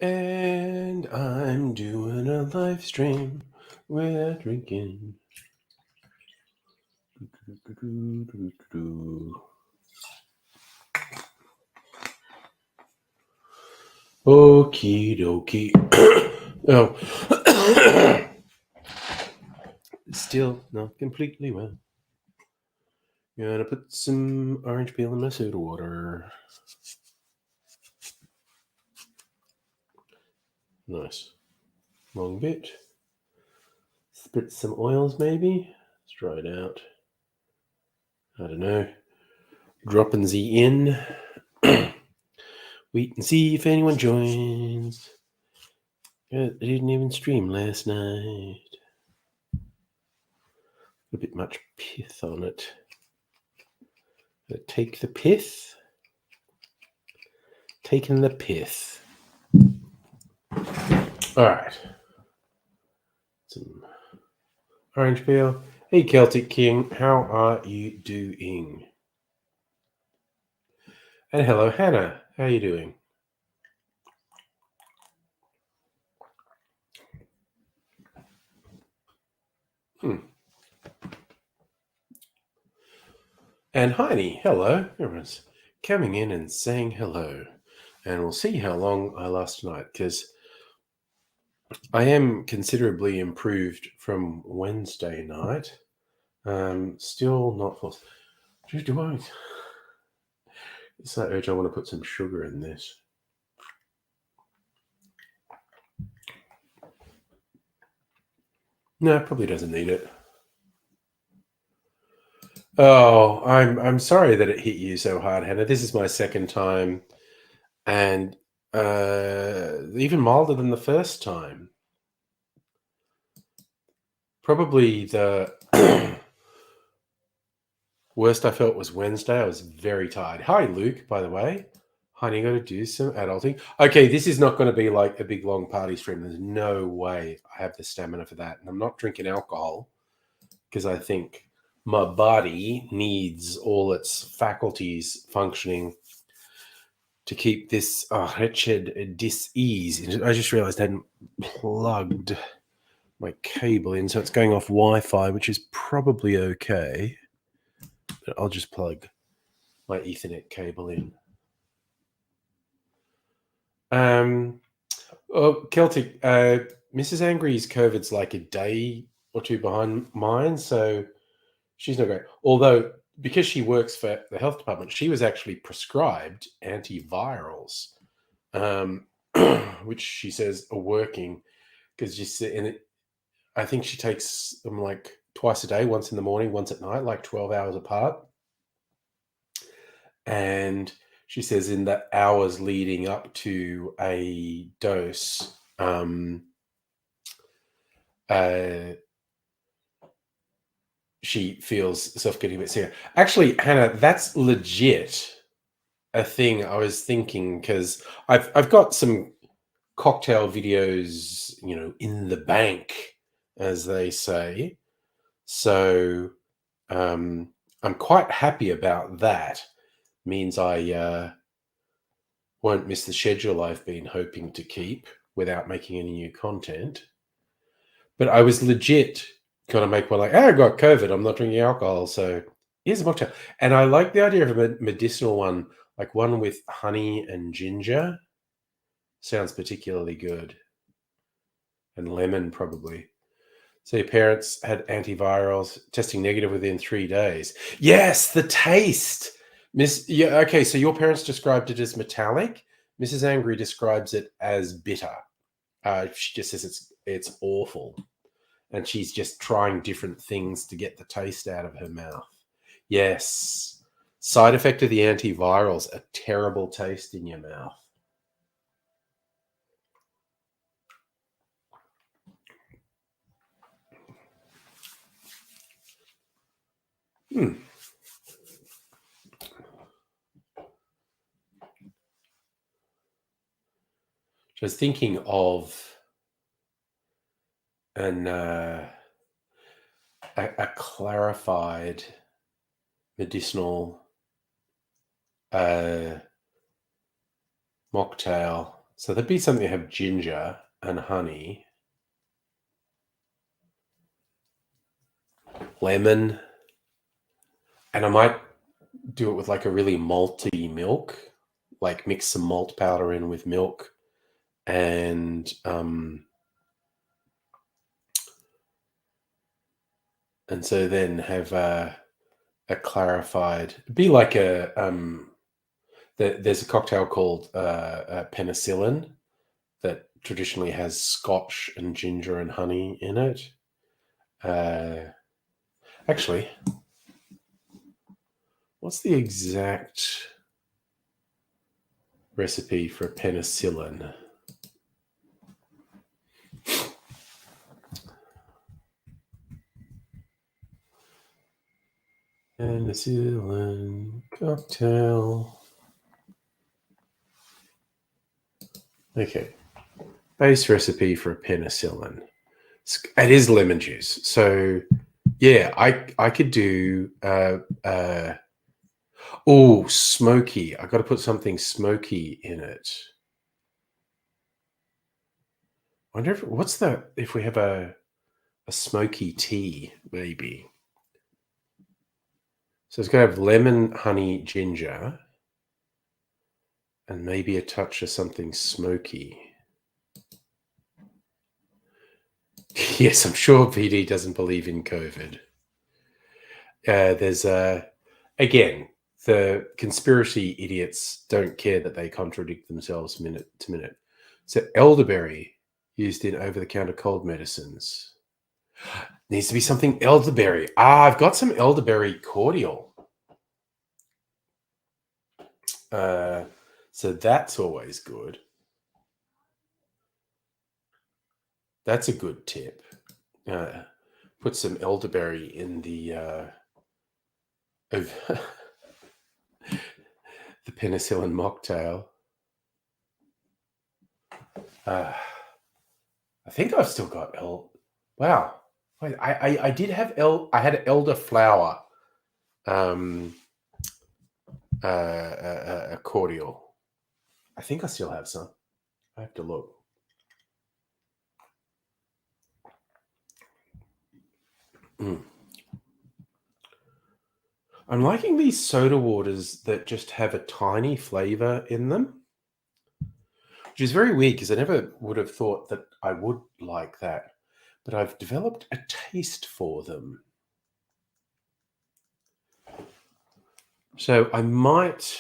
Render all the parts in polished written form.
And I'm doing a live stream without drinking. Okie dokie. Oh. Still not completely well. Gonna put some orange peel in my soda water. Nice. Long bit. Spritz some oils maybe. Let's try it out. I don't know. Dropping Z in. Wait and see if anyone joins. I didn't even stream last night. A bit much pith on it. Gonna take the pith. Taking the pith. Alright. Some orange peel. Hey Celtic King, how are you doing? And hello Hannah, how are you doing? And Heidi, hello. Everyone's coming in and saying hello. And we'll see how long I last tonight, because I am considerably improved from Wednesday night. Still not full. Do I? It's that urge I want to put some sugar in this. No, probably doesn't need it. Oh, I'm sorry that it hit you so hard, Hannah. This is my second time, and even milder than the first time. Probably the worst I felt was Wednesday. I was very tired. Hi, Luke, by the way. Honey, got to do some adulting. Okay, this is not going to be like a big, long party stream. There's no way I have the stamina for that. And I'm not drinking alcohol because I think my body needs all its faculties functioning to keep this wretched dis-ease. I just realized I hadn't plugged my cable in, so it's going off Wi-Fi, which is probably okay. But I'll just plug my Ethernet cable in. Celtic, Mrs. Angry's COVID's like a day or two behind mine, so she's not great. Although, because she works for the health department, she was actually prescribed antivirals, which she says are working, because I think she takes them like twice a day, once in the morning, once at night, like 12 hours apart. And she says in the hours leading up to a dose, she feels herself getting a bit sicker. Actually, Hannah, that's legit a thing I was thinking, because I've got some cocktail videos, in the bank, as they say. So I'm quite happy about that. Means I won't miss the schedule I've been hoping to keep without making any new content. But I was legit going to make one like, I got COVID, I'm not drinking alcohol, so here's a mocktail. And I like the idea of a medicinal one, like one with honey and ginger. Sounds particularly good. And lemon, probably. So your parents had antivirals, testing negative within 3 days. Yes, the taste. Okay, so your parents described it as metallic. Mrs. Angry describes it as bitter. She just says it's awful. And she's just trying different things to get the taste out of her mouth. Yes. Side effect of the antivirals, a terrible taste in your mouth. Hmm. I was thinking of a clarified medicinal mocktail. So there'd be something that have ginger and honey, lemon, and I might do it with like a really malty milk, like mix some malt powder in with milk, and so then have a clarified. Be like a there's a cocktail called penicillin that traditionally has scotch and ginger and honey in it. Actually, what's the exact recipe for penicillin? Penicillin cocktail. Okay. Base recipe for penicillin. It is lemon juice. So yeah, I could do oh, smoky. I got to put something smoky in it. I wonder if we have a smoky tea, maybe. So it's going to have lemon, honey, ginger, and maybe a touch of something smoky. Yes, I'm sure PD doesn't believe in COVID. There's again, the conspiracy idiots don't care that they contradict themselves minute to minute. So elderberry used in over-the-counter cold medicines. Needs to be something elderberry. I've got some elderberry cordial. So that's always good. That's a good tip. Put some elderberry in the the penicillin mocktail. I think I've still got Wow. Wait, I did have I had elderflower a cordial. I think I still have some. I have to look. I'm liking these soda waters that just have a tiny flavor in them, which is very weird because I never would have thought that I would like that. But I've developed a taste for them. So I might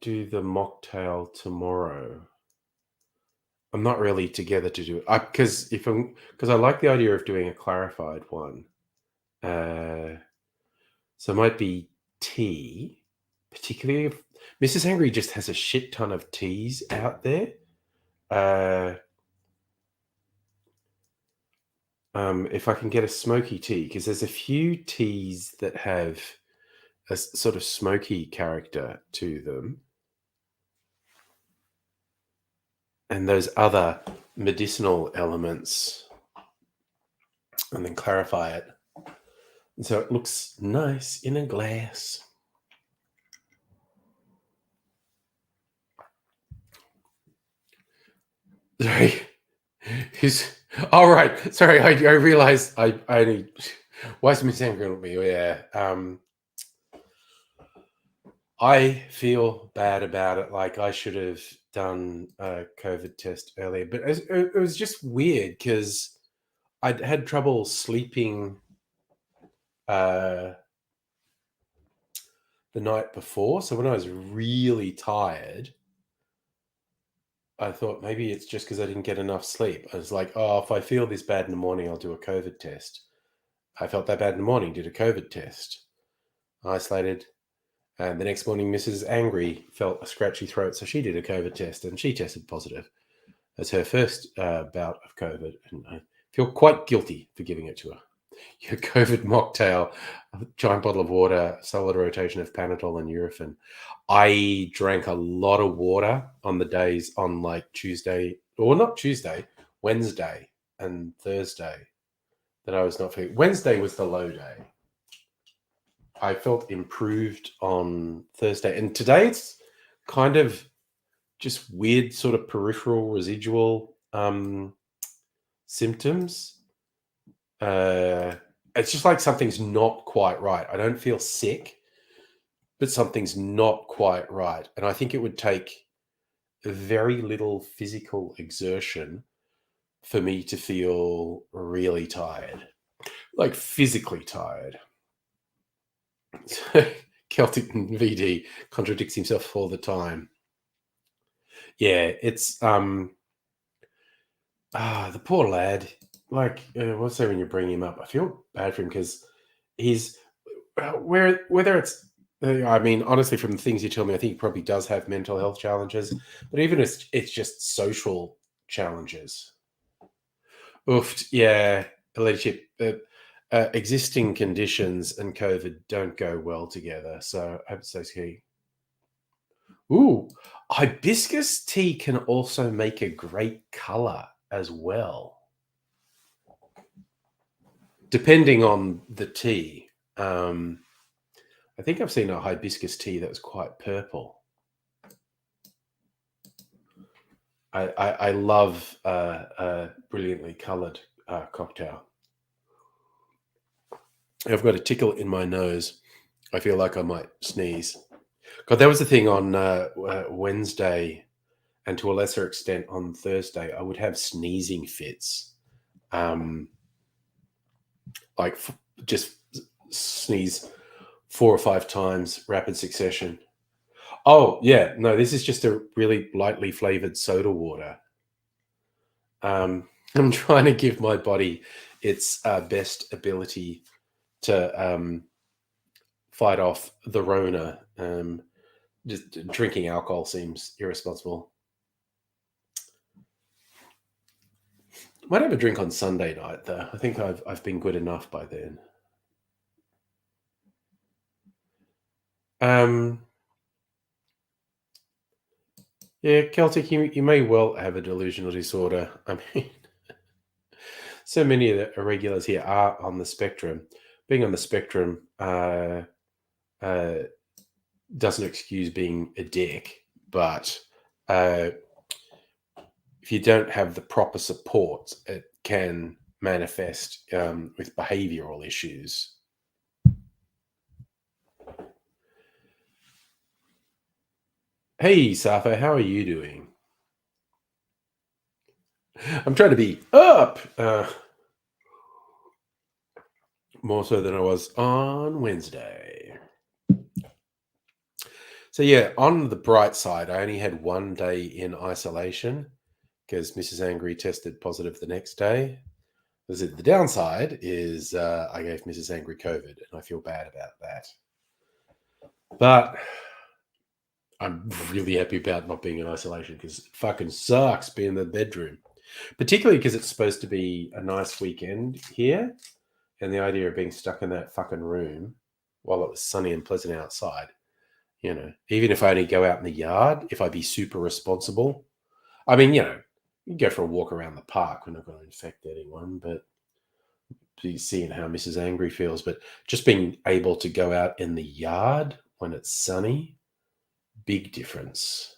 do the mocktail tomorrow. I'm not really together to do it because I like the idea of doing a clarified one. So it might be tea, particularly if Mrs. Angry just has a shit ton of teas out there. If I can get a smoky tea, because there's a few teas that have a sort of smoky character to them, and those other medicinal elements, and then clarify it. And so it looks nice in a glass. Sorry. All right. Sorry, I realized I only. Why is Miss angry at me? Yeah. I feel bad about it. Like I should have done a COVID test earlier, but it was just weird because I'd had trouble sleeping the night before. So when I was really tired, I thought maybe it's just because I didn't get enough sleep. I was like, oh, if I feel this bad in the morning, I'll do a COVID test. I felt that bad in the morning, did a COVID test, isolated. And the next morning, Mrs. Angry felt a scratchy throat, so she did a COVID test and she tested positive as her first bout of COVID. And I feel quite guilty for giving it to her. Your COVID mocktail, a giant bottle of water, solid rotation of Panadol and Nurofen. I drank a lot of water on the days on like Tuesday, or not Tuesday, Wednesday and Thursday that I was not feeling. Wednesday was the low day. I felt improved on Thursday, and today it's kind of just weird, sort of peripheral residual symptoms. It's just like something's not quite right. I don't feel sick, but something's not quite right, and I think it would take very little physical exertion for me to feel really tired, like physically tired. Celtic VD contradicts himself all the time. Yeah, it's the poor lad. Like, what's that when you bring him up? I feel bad for him because he's whether it's. I mean, honestly, from the things you tell me, I think he probably does have mental health challenges, but even it's just social challenges. Oofed, yeah, leadership. Existing conditions and COVID don't go well together, so I hope so key. Ooh, hibiscus tea can also make a great color as well, depending on the tea. I think I've seen a hibiscus tea that was quite purple. I love a brilliantly colored cocktail. I've got a tickle in my nose. I feel like I might sneeze. God, that was the thing on Wednesday, and to a lesser extent on Thursday. I would have sneezing fits, like just sneeze 4 or 5 times, rapid succession. Oh yeah, no, this is just a really lightly flavored soda water. I'm trying to give my body its best ability to fight off the Rona. Just drinking alcohol seems irresponsible. Might have a drink on Sunday night though. I think I've been good enough by then. Yeah, Celtic, you may well have a delusional disorder. I mean, so many of the irregulars here are on the spectrum. Being on the spectrum doesn't excuse being a dick, but if you don't have the proper support, it can manifest with behavioral issues. Hey, Safa, how are you doing? I'm trying to be up more so than I was on Wednesday. So, yeah, on the bright side, I only had 1 day in isolation because Mrs. Angry tested positive the next day. The downside is I gave Mrs. Angry COVID, and I feel bad about that. But I'm really happy about not being in isolation because it fucking sucks being in the bedroom, particularly because it's supposed to be a nice weekend here. And the idea of being stuck in that fucking room while it was sunny and pleasant outside, even if I only go out in the yard, if I be super responsible. I mean, you can go for a walk around the park. We're not going to infect anyone, but seeing how Mrs. Angry feels. But just being able to go out in the yard when it's sunny, big difference.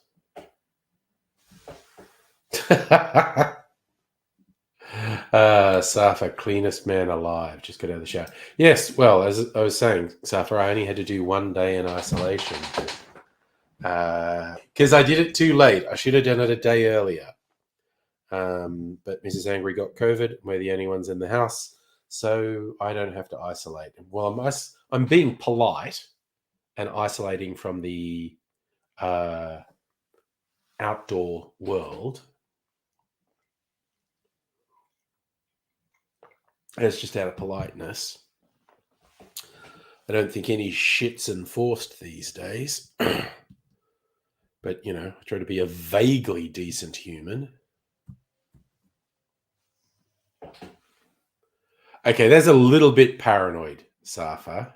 Safa, cleanest man alive. Just got out of the shower. Yes, well, as I was saying, Safa, I only had to do 1 day in isolation because I did it too late. I should have done it a day earlier. But Mrs. Angry got COVID. We're the only ones in the house, so I don't have to isolate. Well, I'm being polite and isolating from the outdoor world. It's just out of politeness. I don't think any shit's enforced these days. But, I try to be a vaguely decent human. Okay, there's a little bit paranoid, Safa.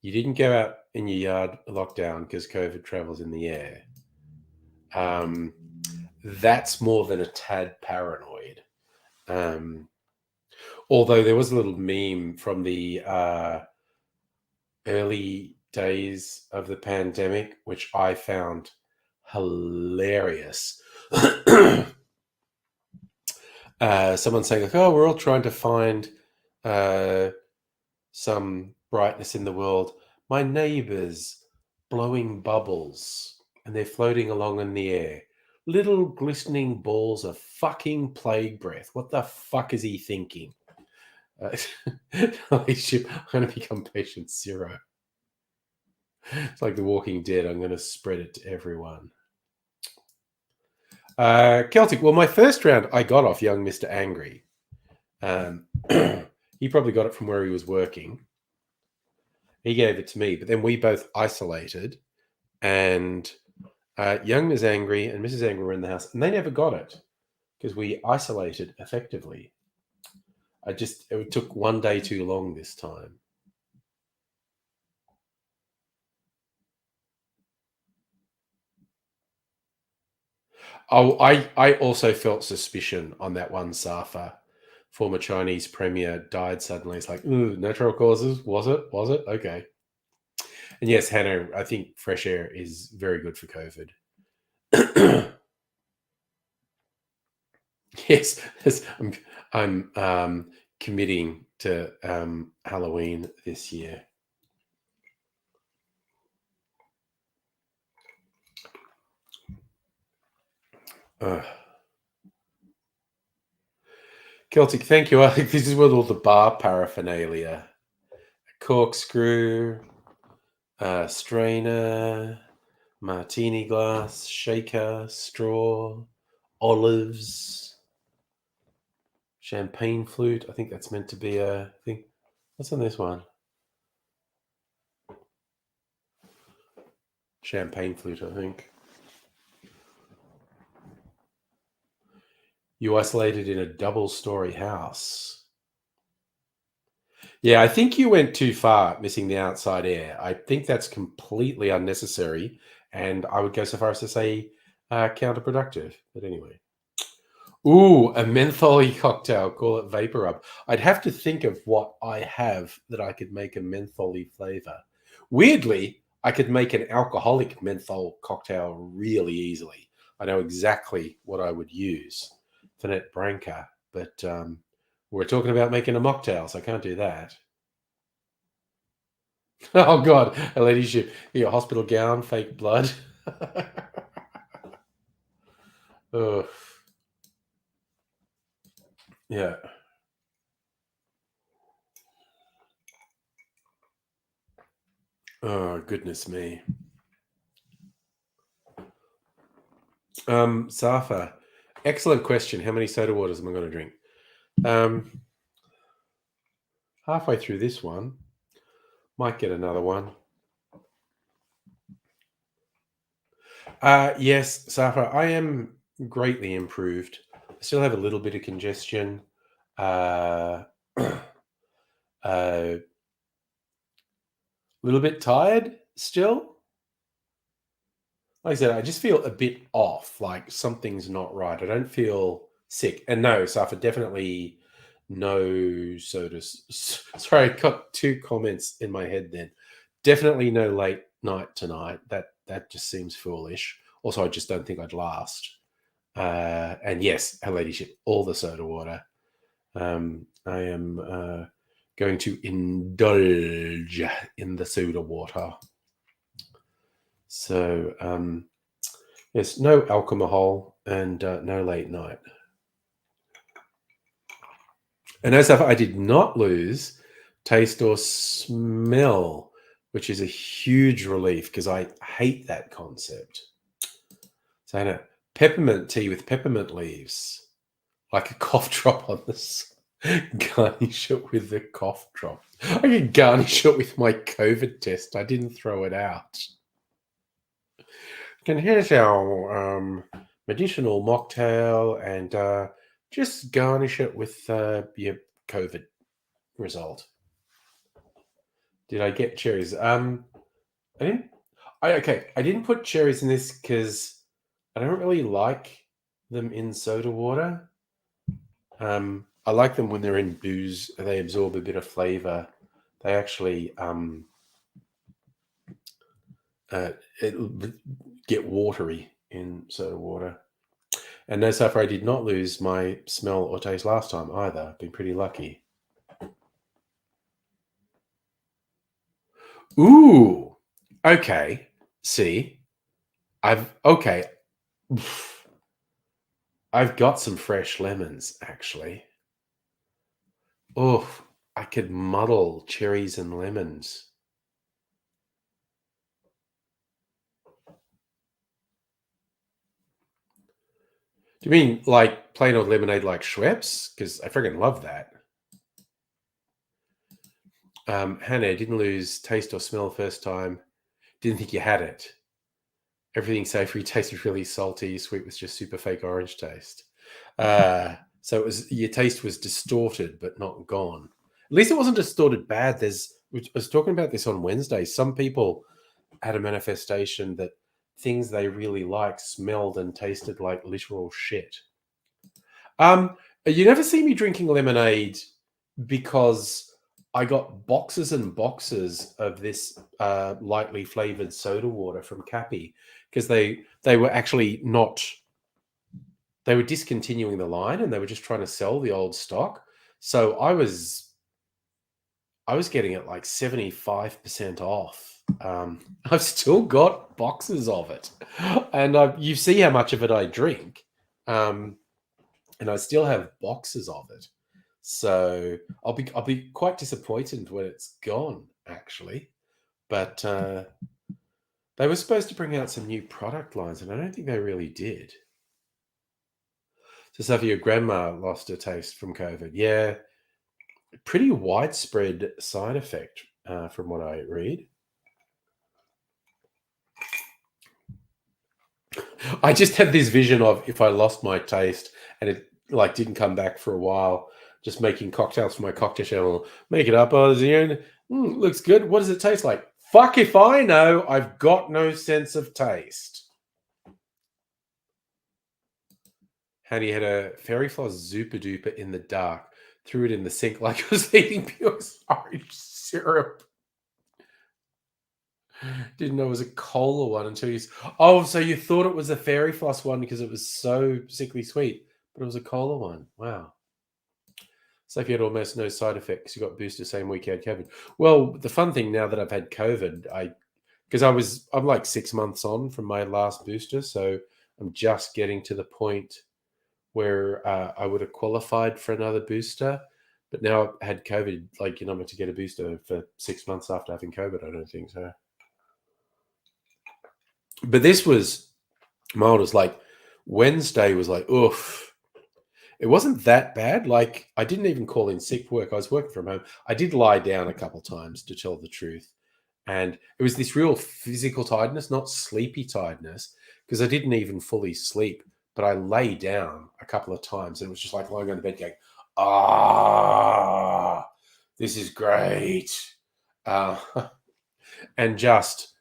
You didn't go out in your yard lockdown because COVID travels in the air. That's more than a tad paranoid. Although there was a little meme from the early days of the pandemic, which I found hilarious. Someone saying, like, oh, we're all trying to find some brightness in the world. My neighbor's blowing bubbles and they're floating along in the air. Little glistening balls of fucking plague breath. What the fuck is he thinking? I'm going to become patient zero. It's like The Walking Dead. I'm going to spread it to everyone. Celtic. Well, my first round, I got off young Mr. Angry. He probably got it from where he was working. He gave it to me, but then we both isolated, and young Ms. Angry and Mrs. Angry were in the house, and they never got it because we isolated effectively. It took one day too long this time. Oh, I also felt suspicion on that one. Safa, former Chinese premier, died suddenly. It's like, ooh, natural causes. Was it? Was it? Okay. And yes, Hannah, I think fresh air is very good for COVID. Yes, I'm committing to Halloween this year. Celtic, thank you. I think this is with all the bar paraphernalia: corkscrew, strainer, martini glass, shaker, straw, olives, champagne flute. I think that's meant to be a thing. What's on this one? Champagne flute, I think. You isolated in a double-story house. Yeah, I think you went too far missing the outside air. I think that's completely unnecessary, and I would go so far as to say counterproductive. But anyway. Ooh, a menthol cocktail. Call it Vapor Up. I'd have to think of what I have that I could make a menthol flavor. Weirdly, I could make an alcoholic menthol cocktail really easily. I know exactly what I would use. Fernet Branca, but we're talking about making a mocktail, so I can't do that. Oh God, a ladyship, your hospital gown, fake blood. Ugh. Yeah. Oh goodness me. Safa, excellent question. How many soda waters am I going to drink? Halfway through this one, might get another one. Yes, Safa, I am greatly improved. I still have a little bit of congestion. A little bit tired still. Like I said, I just feel a bit off, like something's not right. I don't feel sick. And no, Safa, definitely no sodas. Sorry, I got two comments in my head then. Definitely no late night tonight. That just seems foolish. Also, I just don't think I'd last. And yes, her ladyship, all the soda water. I am going to indulge in the soda water. So, yes, no alcohol and no late night. And as I did not lose taste or smell, which is a huge relief because I hate that concept. So I know peppermint tea with peppermint leaves, like a cough drop on this. Garnish it with the cough drop. I could garnish it with my COVID test. I didn't throw it out. And here's our medicinal mocktail, and just garnish it with your COVID result. Did I get cherries? I didn't. I didn't put cherries in this because I don't really like them in soda water. I like them when they're in booze. They absorb a bit of flavor. They actually it'll get watery in soda water. And no, so far I did not lose my smell or taste last time either. Been pretty lucky. Ooh, okay. See, okay. I've got some fresh lemons actually. Oh, I could muddle cherries and lemons. Do you mean like plain old lemonade like Schweppes? Because I freaking love that. Hannah, didn't lose taste or smell first time. Didn't think you had it. Everything savory tasted really salty. Sweet was just super fake orange taste. So it was your taste was distorted but not gone. At least it wasn't distorted bad. I was talking about this on Wednesday. Some people had a manifestation that things they really liked smelled and tasted like literal shit. You never see me drinking lemonade because I got boxes and boxes of this lightly flavored soda water from Cappy because they were actually not. They were discontinuing the line and they were just trying to sell the old stock. So I was getting it like 75% off. I've still got boxes of it, and you see how much of it I drink, and I still have boxes of it. So I'll be quite disappointed when it's gone, actually. But they were supposed to bring out some new product lines, and I don't think they really did. So, Sophie, your grandma lost her taste from COVID. Yeah, pretty widespread side effect from what I read. I just had this vision of if I lost my taste and it like didn't come back for a while, just making cocktails for my cocktail channel, make it up. Oh, looks good. What does it taste like? Fuck if I know. I've got no sense of taste. Handy had a fairy floss Zupa Duper in the dark, threw it in the sink like I was eating pure orange syrup. Didn't know it was a cola one until you. Oh, so you thought it was a fairy floss one because it was so sickly sweet, but it was a cola one. Wow. So if you had almost no side effects, you got boosted same week you had COVID. Well, the fun thing now that I've had COVID, I'm like 6 months on from my last booster, so I'm just getting to the point where I would have qualified for another booster. But now I've had COVID, like you're not meant to get a booster for 6 months after having COVID. I don't think so. But this was mild. As like Wednesday was like, oof. It wasn't that bad. Like I didn't even call in sick work. I was working from home. I did lie down a couple times to tell the truth. And it was this real physical tiredness, not sleepy tiredness, because I didn't even fully sleep. But I lay down a couple of times and it was just like lying on the bed going, this is great. Uh, and just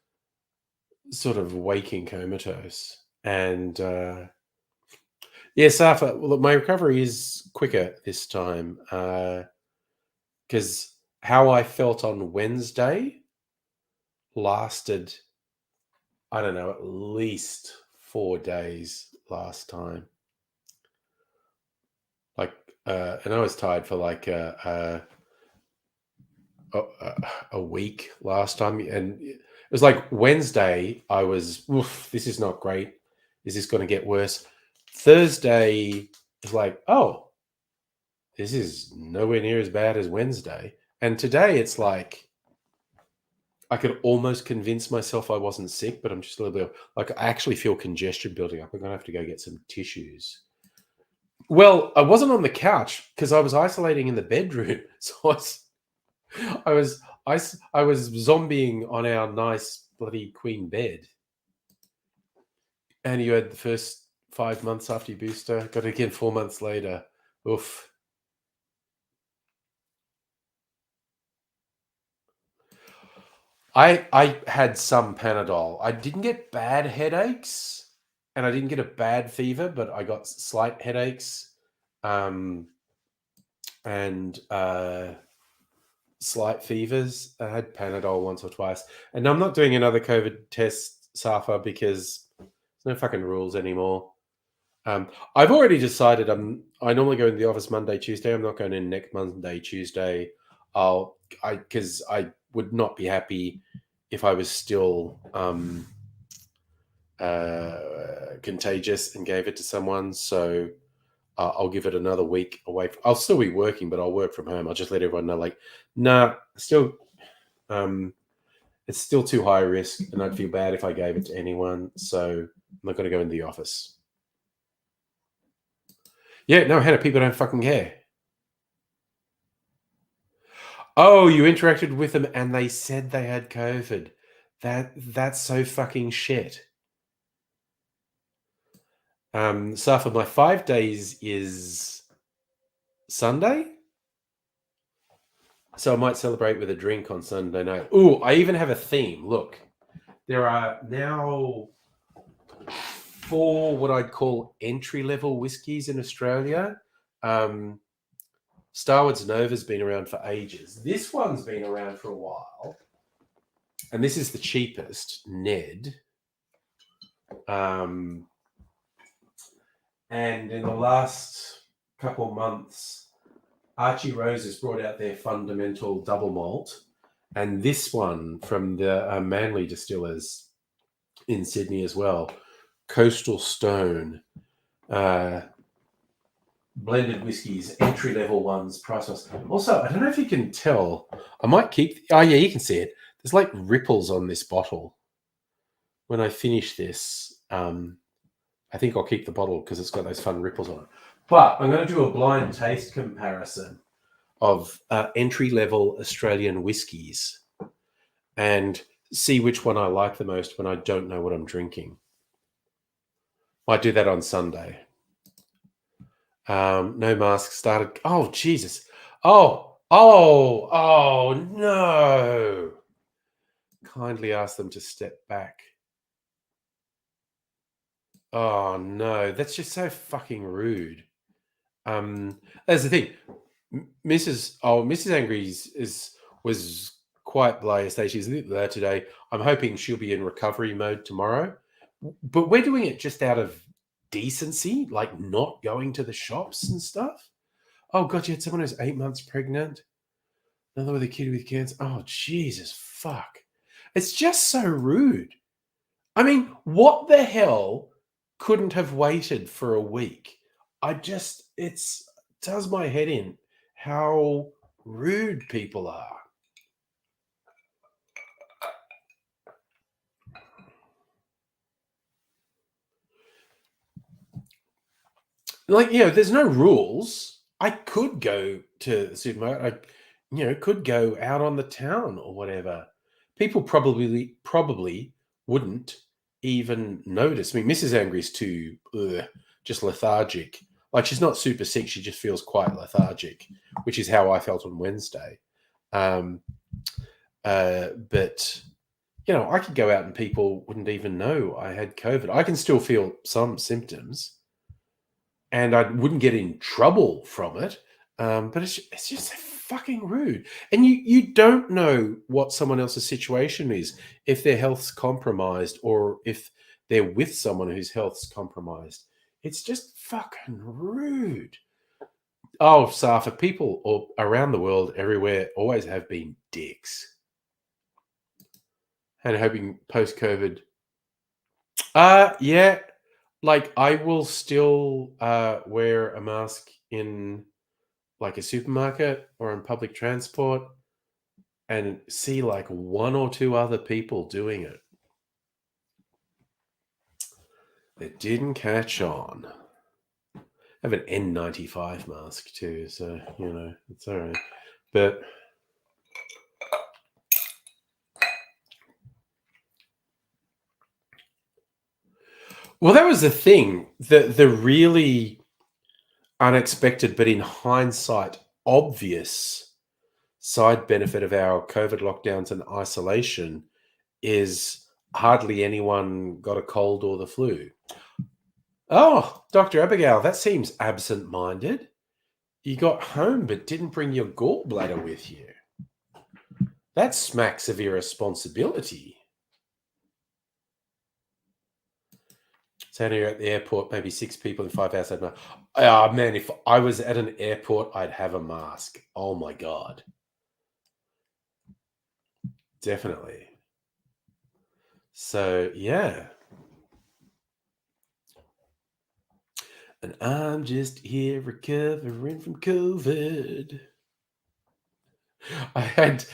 sort of waking comatose. And yeah, Safa, well, look, my recovery is quicker this time because how I felt on Wednesday lasted, I don't know, at least 4 days last time. Like, and I was tired for like a week last time. And it was like Wednesday, I was, oof, this is not great. Is this going to get worse? Thursday was like, oh, this is nowhere near as bad as Wednesday. And today it's like, I could almost convince myself I wasn't sick, but I'm just a little bit like, I actually feel congestion building up. I'm going to have to go get some tissues. Well, I wasn't on the couch because I was isolating in the bedroom. So I was, I was zombieing on our nice bloody queen bed. And you had the first 5 months after your booster, got it again 4 months later. Oof. I had some Panadol. I didn't get bad headaches, and I didn't get a bad fever, but I got slight headaches, and slight fevers. I had Panadol once or twice, and I'm not doing another COVID test, Safa, because there's no fucking rules anymore. I've already decided I normally go in the office Monday, Tuesday. I'm not going in next Monday, Tuesday. Because I would not be happy if I was still contagious and gave it to someone. So I'll give it another week away. I'll still be working, but I'll work from home. I'll just let everyone know, like, nah, still, it's still too high risk, and I'd feel bad if I gave it to anyone. So I'm not going to go in the office. Yeah, no, Hannah, people don't fucking care. Oh, you interacted with them and they said they had COVID. That's so fucking shit. Safa, my 5 days is Sunday. So I might celebrate with a drink on Sunday night. Ooh, I even have a theme. Look, there are now 4 what I'd call entry-level whiskies in Australia. Starward's Nova's been around for ages. This one's been around for a while. And this is the cheapest, Ned. And in the last couple of months, Archie Rose has brought out their fundamental double malt. And this one from the Manly distillers in Sydney as well, Coastal Stone, blended whiskies, entry-level ones, price wise. Also, I don't know if you can tell. I might keep... Oh, yeah, you can see it. There's like ripples on this bottle. When I finish this, I think I'll keep the bottle because it's got those fun ripples on it. But I'm going to do a blind taste comparison of entry-level Australian whiskies and see which one I like the most when I don't know what I'm drinking. Might do that on Sunday. No mask started. Oh, Jesus. Oh, no. Kindly ask them to step back. Oh, no. That's just so fucking rude. That's the thing. Mrs. Angry was quite blase. She's there today. I'm hoping she'll be in recovery mode tomorrow. But we're doing it just out of decency, like not going to the shops and stuff. Oh God, you had someone who's 8 months pregnant. Another with a kid with cancer. Oh Jesus, fuck! It's just so rude. I mean, what the hell couldn't have waited for a week? It does my head in how rude people are. Like, there's no rules. I could go to the supermarket. I could go out on the town or whatever. People probably wouldn't even notice. I mean, Mrs. Angry's too just lethargic. Like, she's not super sick. She just feels quite lethargic, which is how I felt on Wednesday. But I could go out and people wouldn't even know I had COVID. I can still feel some symptoms, and I wouldn't get in trouble from it. But it's just fucking rude. And you don't know what someone else's situation is, if their health's compromised or if they're with someone whose health's compromised. It's just fucking rude. Oh, Safa, people around the world, everywhere, always have been dicks. And hoping post-COVID. Yeah. Like, I will still wear a mask in like a supermarket or in public transport and see like 1 or 2 other people doing it. It didn't catch on. I have an N95 mask too, so, it's all right. But well, that was the thing. The really unexpected, but in hindsight, obvious side benefit of our COVID lockdowns and isolation is hardly anyone got a cold or the flu. Oh, Dr. Abigail, that seems absent-minded. You got home but didn't bring your gallbladder with you. That smacks of irresponsibility. So you're at the airport, maybe 6 people and 5 outside. Oh, man, if I was at an airport, I'd have a mask. Oh, my God. Definitely. So, yeah. And I'm just here recovering from COVID. I had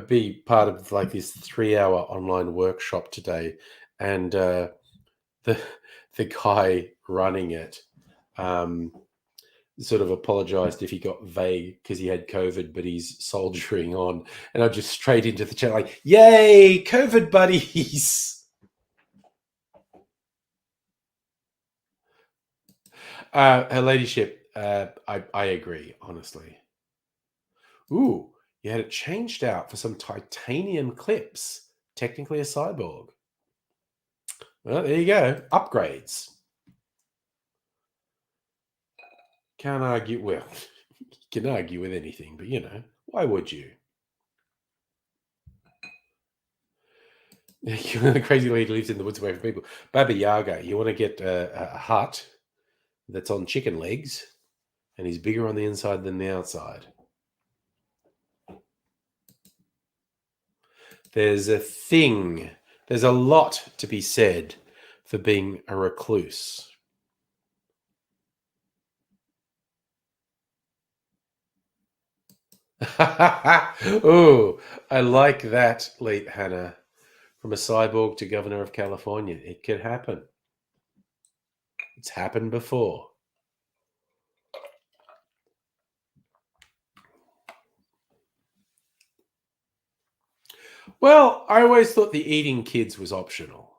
be part of like this 3-hour online workshop today, and the guy running it sort of apologized if he got vague because he had COVID, but he's soldiering on. And I just straight into the chat like, "Yay, COVID buddies!" Her ladyship, I agree, honestly. Ooh, you had it changed out for some titanium clips. Technically a cyborg. Well, there you go. Upgrades. Can't argue. Well, you can argue with anything, but why would you? The crazy lady lives in the woods away from people. Baba Yaga, you want to get a hut that's on chicken legs and he's bigger on the inside than the outside. There's a lot to be said for being a recluse. Oh, I like that, late Hannah. From a cyborg to governor of California. It could happen. It's happened before. Well, I always thought the eating kids was optional.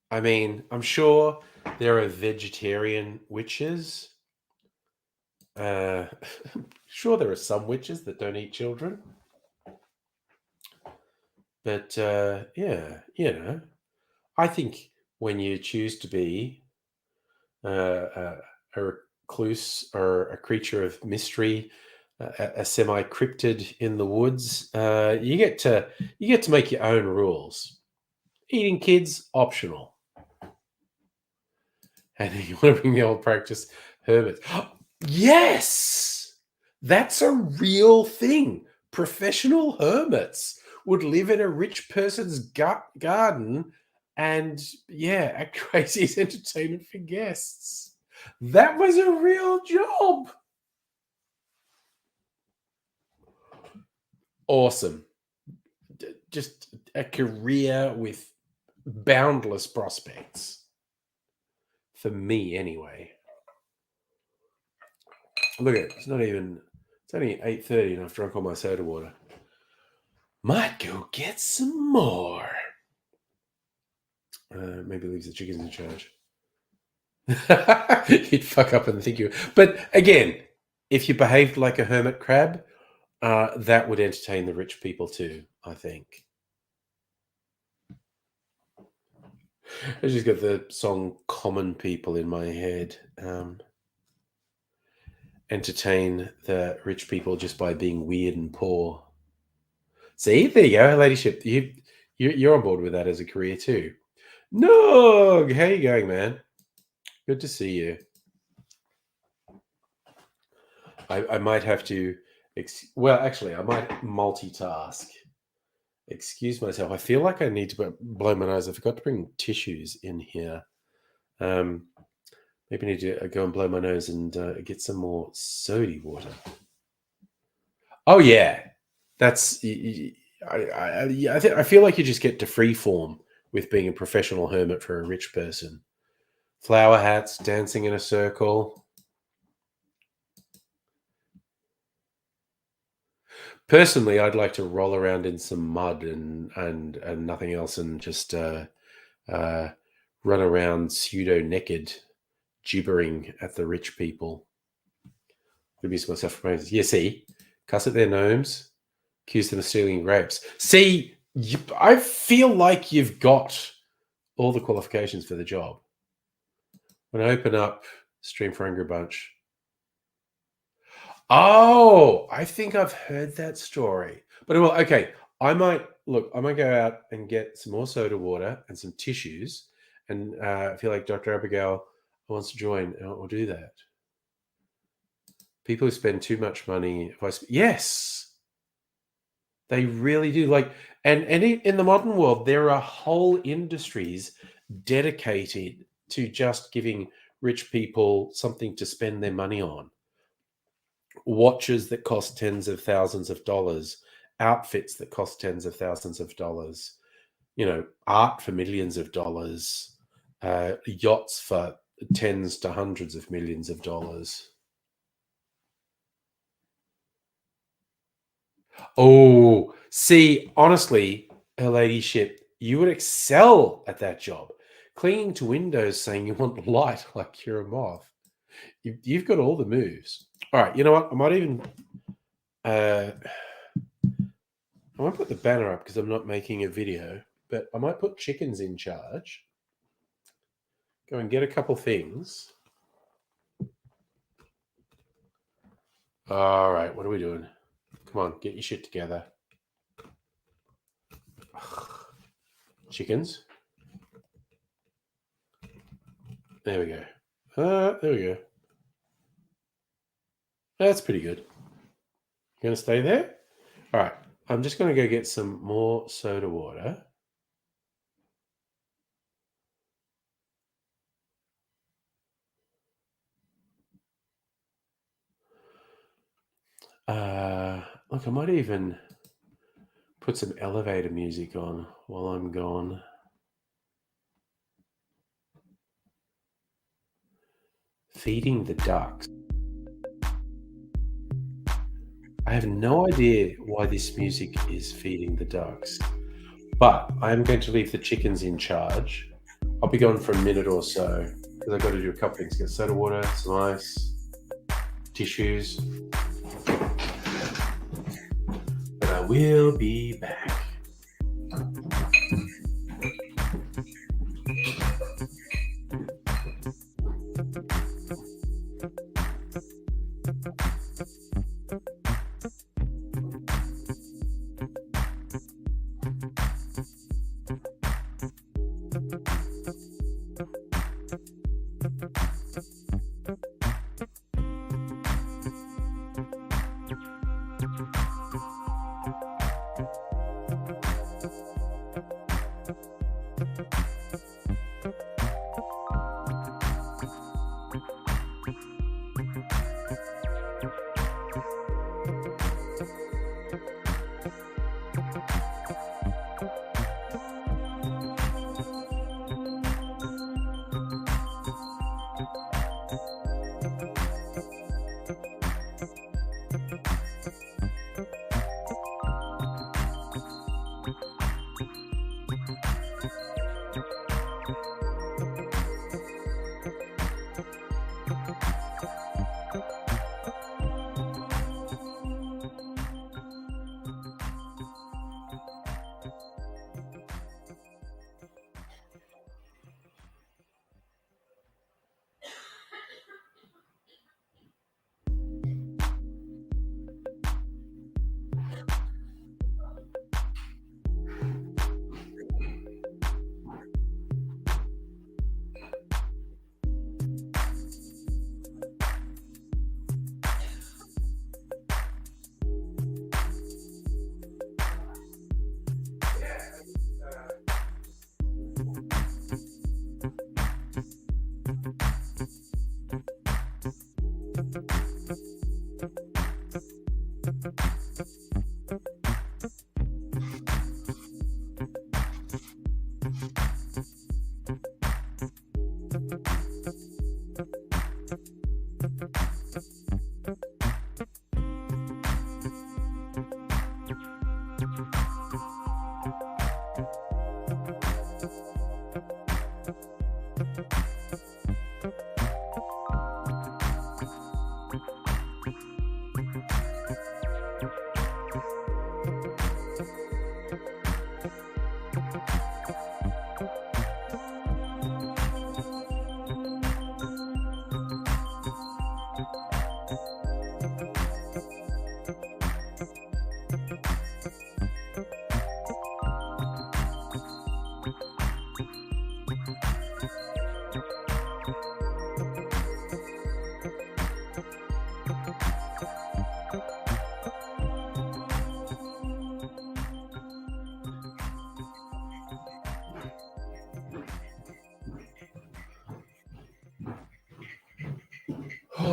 I mean, I'm sure there are vegetarian witches. Sure, there are some witches that don't eat children. But yeah, I think when you choose to be a recluse or a creature of mystery, a semi-cryptid in the woods, you get to make your own rules. Eating kids optional, and you want to bring the old practice hermits. Yes, that's a real thing. Professional hermits would live in a rich person's garden and act crazy as entertainment for guests. That was a real job. Awesome. Just a career with boundless prospects. For me, anyway. Look at it. It's only 8:30 and I've drunk all my soda water. Might go get some more. Maybe leaves the chickens in charge. You'd fuck up and think you. But again, if you behaved like a hermit crab, that would entertain the rich people too, I think. I just got the song Common People in my head. Entertain the rich people just by being weird and poor. See, there you go, ladyship. You're on board with that as a career too. Nog, how you going, man? Good to see you. I might have to. Well, actually, I might multitask. Excuse myself. I feel like I need to blow my nose. I forgot to bring tissues in here. Maybe I need to go and blow my nose and get some more soda water. Oh yeah, that's. I feel like you just get to freeform with being a professional hermit for a rich person. Flower hats, dancing in a circle. Personally, I'd like to roll around in some mud and nothing else, and just run around pseudo naked, gibbering at the rich people. Abuse myself from yeah. See, cuss at their gnomes, accuse them of stealing grapes. See, I feel like you've got all the qualifications for the job. When I open up Stream for Angry Bunch. Oh, I think I've heard that story. But well, okay, I might go out and get some more soda water and some tissues, and I feel like Dr. Abigail wants to join, and we'll do that. People who spend too much money. Yes, they really do. Like, and in the modern world, there are whole industries dedicated to just giving rich people something to spend their money on. Watches that cost tens of thousands of dollars, outfits that cost tens of thousands of dollars, art for millions of dollars, yachts for tens to hundreds of millions of dollars. Oh, see, honestly, Her Ladyship, you would excel at that job. Clinging to windows saying you want light like you're a moth. You've got all the moves. All right, you know what? I might even... I won't put the banner up because I'm not making a video, but I might put chickens in charge. Go and get a couple things. All right, what are we doing? Come on, get your shit together. Chickens. There we go. There we go. That's pretty good. You going to stay there? All right. I'm just going to go get some more soda water. Look, I might even put some elevator music on while I'm gone. Feeding the ducks. I have no idea why this music is feeding the ducks, but I'm going to leave the chickens in charge. I'll be gone for a minute or so because I've got to do a couple things. Get soda water, some ice, tissues. But I will be back.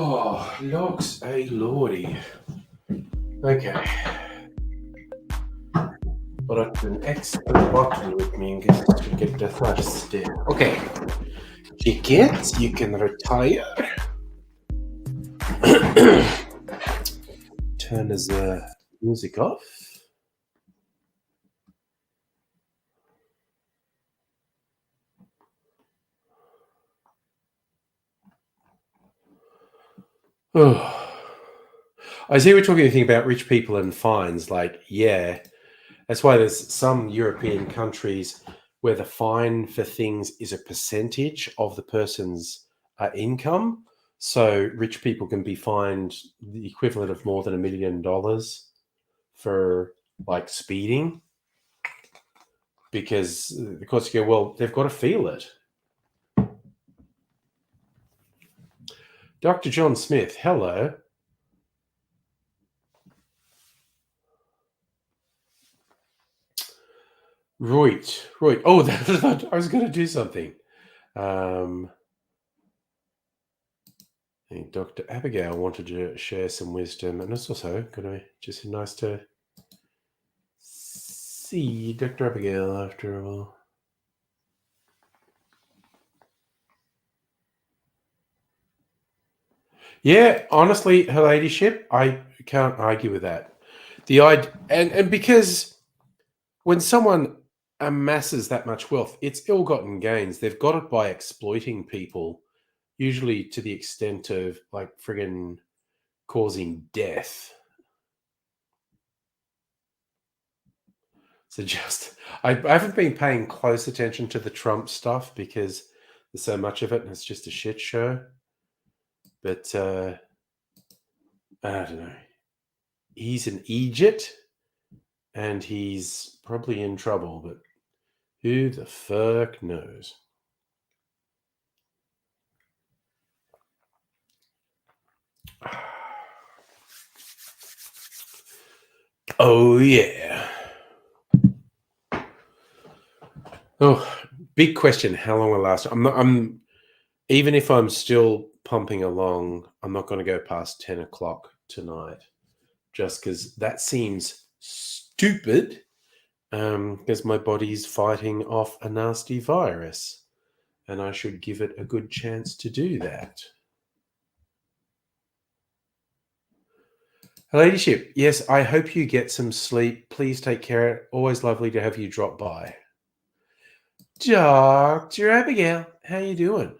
Oh, logs a lordy. Okay. But an extra bottle with me in case you get thirsty. Okay. Tickets, you can retire. Turn the music off. Oh. I see we're talking anything about rich people and fines. Like, yeah, that's why there's some European countries where the fine for things is a percentage of the person's income. So rich people can be fined the equivalent of more than $1 million for like speeding, because of course you go, well, they've got to feel it. Dr. John Smith, hello. Right. Oh, I was going to do something. Dr. Abigail wanted to share some wisdom, and it's also going to be just nice to see Dr. Abigail after a while. Yeah, honestly, her ladyship, I can't argue with that. And because when someone amasses that much wealth, it's ill-gotten gains. They've got it by exploiting people, usually to the extent of like friggin' causing death. So I haven't been paying close attention to the Trump stuff because there's so much of it and it's just a shit show. But I don't know. He's an Egypt and he's probably in trouble, but who the fuck knows? Oh, yeah. Oh, big question. How long will it last? Even if I'm still pumping along, I'm not going to go past 10 o'clock tonight, just because that seems stupid, because my body's fighting off a nasty virus, and I should give it a good chance to do that. Ladyship, yes, I hope you get some sleep. Please take care. Always lovely to have you drop by. Dr. Abigail, how you doing?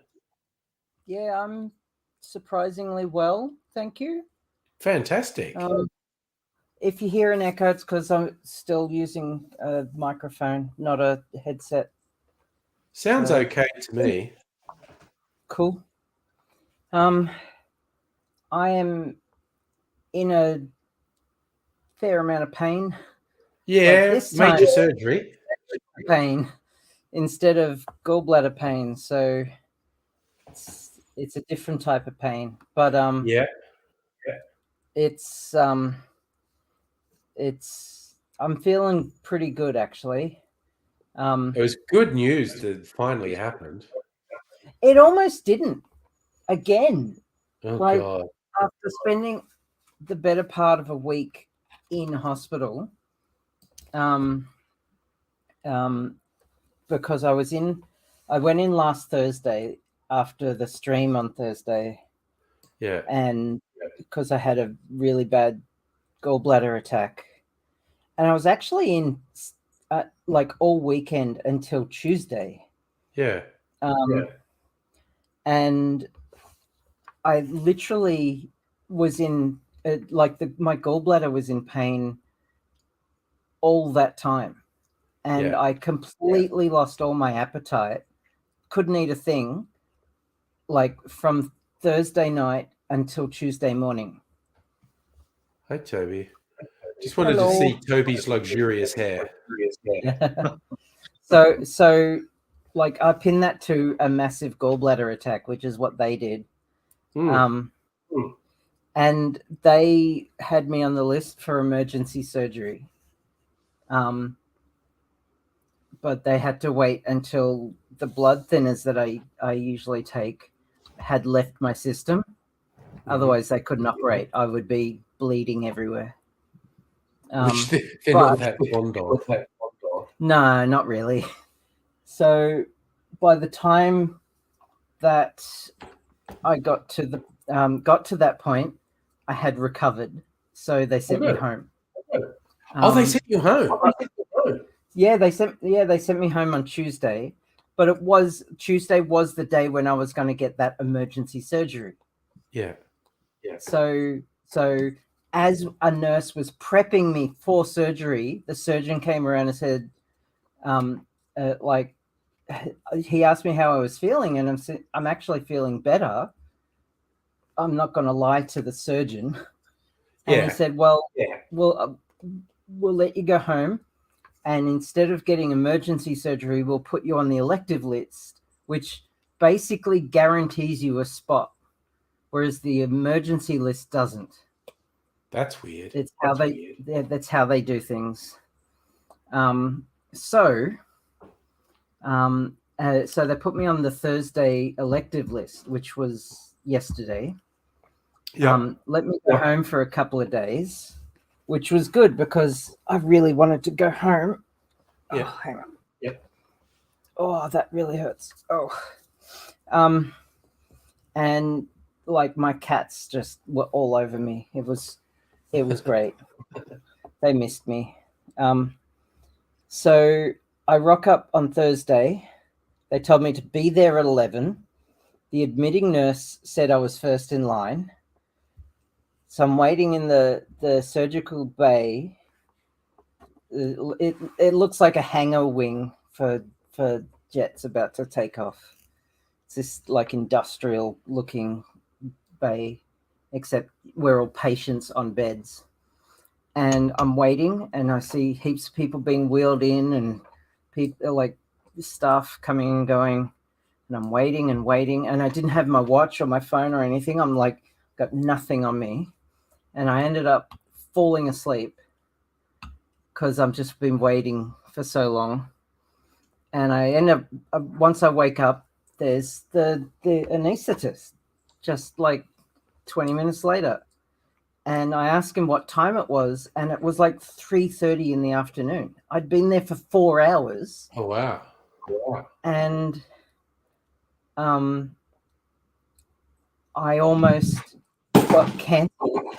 Yeah, I'm surprisingly well, thank you. Fantastic. If you hear an echo, it's because I'm still using a microphone, not a headset. Sounds okay to me. Cool. I am in a fair amount of pain. Yeah, this major time- surgery. Pain instead of gallbladder pain, so it's a different type of pain. But Yeah. it's I'm feeling pretty good actually. It was good news that finally happened. It almost didn't. Again, Oh, like God. after spending the better part of a week in hospital, because I went in last Thursday after the stream on Thursday. Yeah. And because I had a really bad gallbladder attack, and I was actually in like all weekend until Tuesday. Yeah. And I literally was in my gallbladder was in pain all that time, and I completely lost all my appetite. Couldn't eat a thing, like from Thursday night until Tuesday morning. Hi, Toby. Just wanted to see Toby's luxurious hair. So like I pin that to a massive gallbladder attack, which is what they did. And they had me on the list for emergency surgery. But they had to wait until the blood thinners that I usually take had left my system. Otherwise, they couldn't operate. I would be bleeding everywhere. Which they're but- not that fond of. No, not really. So by the time that I got to that point, I had recovered. So they sent me home. They sent you home. Yeah, they sent me home on Tuesday, but Tuesday was the day when I was going to get that emergency surgery. Yeah. So as a nurse was prepping me for surgery, the surgeon came around and said, he asked me how I was feeling, and I'm actually feeling better. I'm not going to lie to the surgeon. And he said, we'll let you go home. And instead of getting emergency surgery, we'll put you on the elective list, which basically guarantees you a spot, whereas the emergency list doesn't. That's weird. That's how they do things. So they put me on the Thursday elective list, which was yesterday. Let me go home for a couple of days, which was good because I really wanted to go home. Yeah. Oh, hang on. Yep. Oh, that really hurts. Oh. And like my cats just were all over me. It was great. They missed me. So I rock up on Thursday. They told me to be there at 11. The admitting nurse said I was first in line. So I'm waiting in the surgical bay. It looks like a hangar wing for jets about to take off. It's this like industrial looking bay, except we're all patients on beds. And I'm waiting, and I see heaps of people being wheeled in, and people like staff coming and going. And I'm waiting, and I didn't have my watch or my phone or anything. I'm like, got nothing on me. And I ended up falling asleep because I've just been waiting for so long. And I end up, once I wake up, there's the anesthetist just like 20 minutes later. And I asked him what time it was, and it was like 3:30 in the afternoon. I'd been there for 4 hours. Oh, wow. And I almost got cancelled.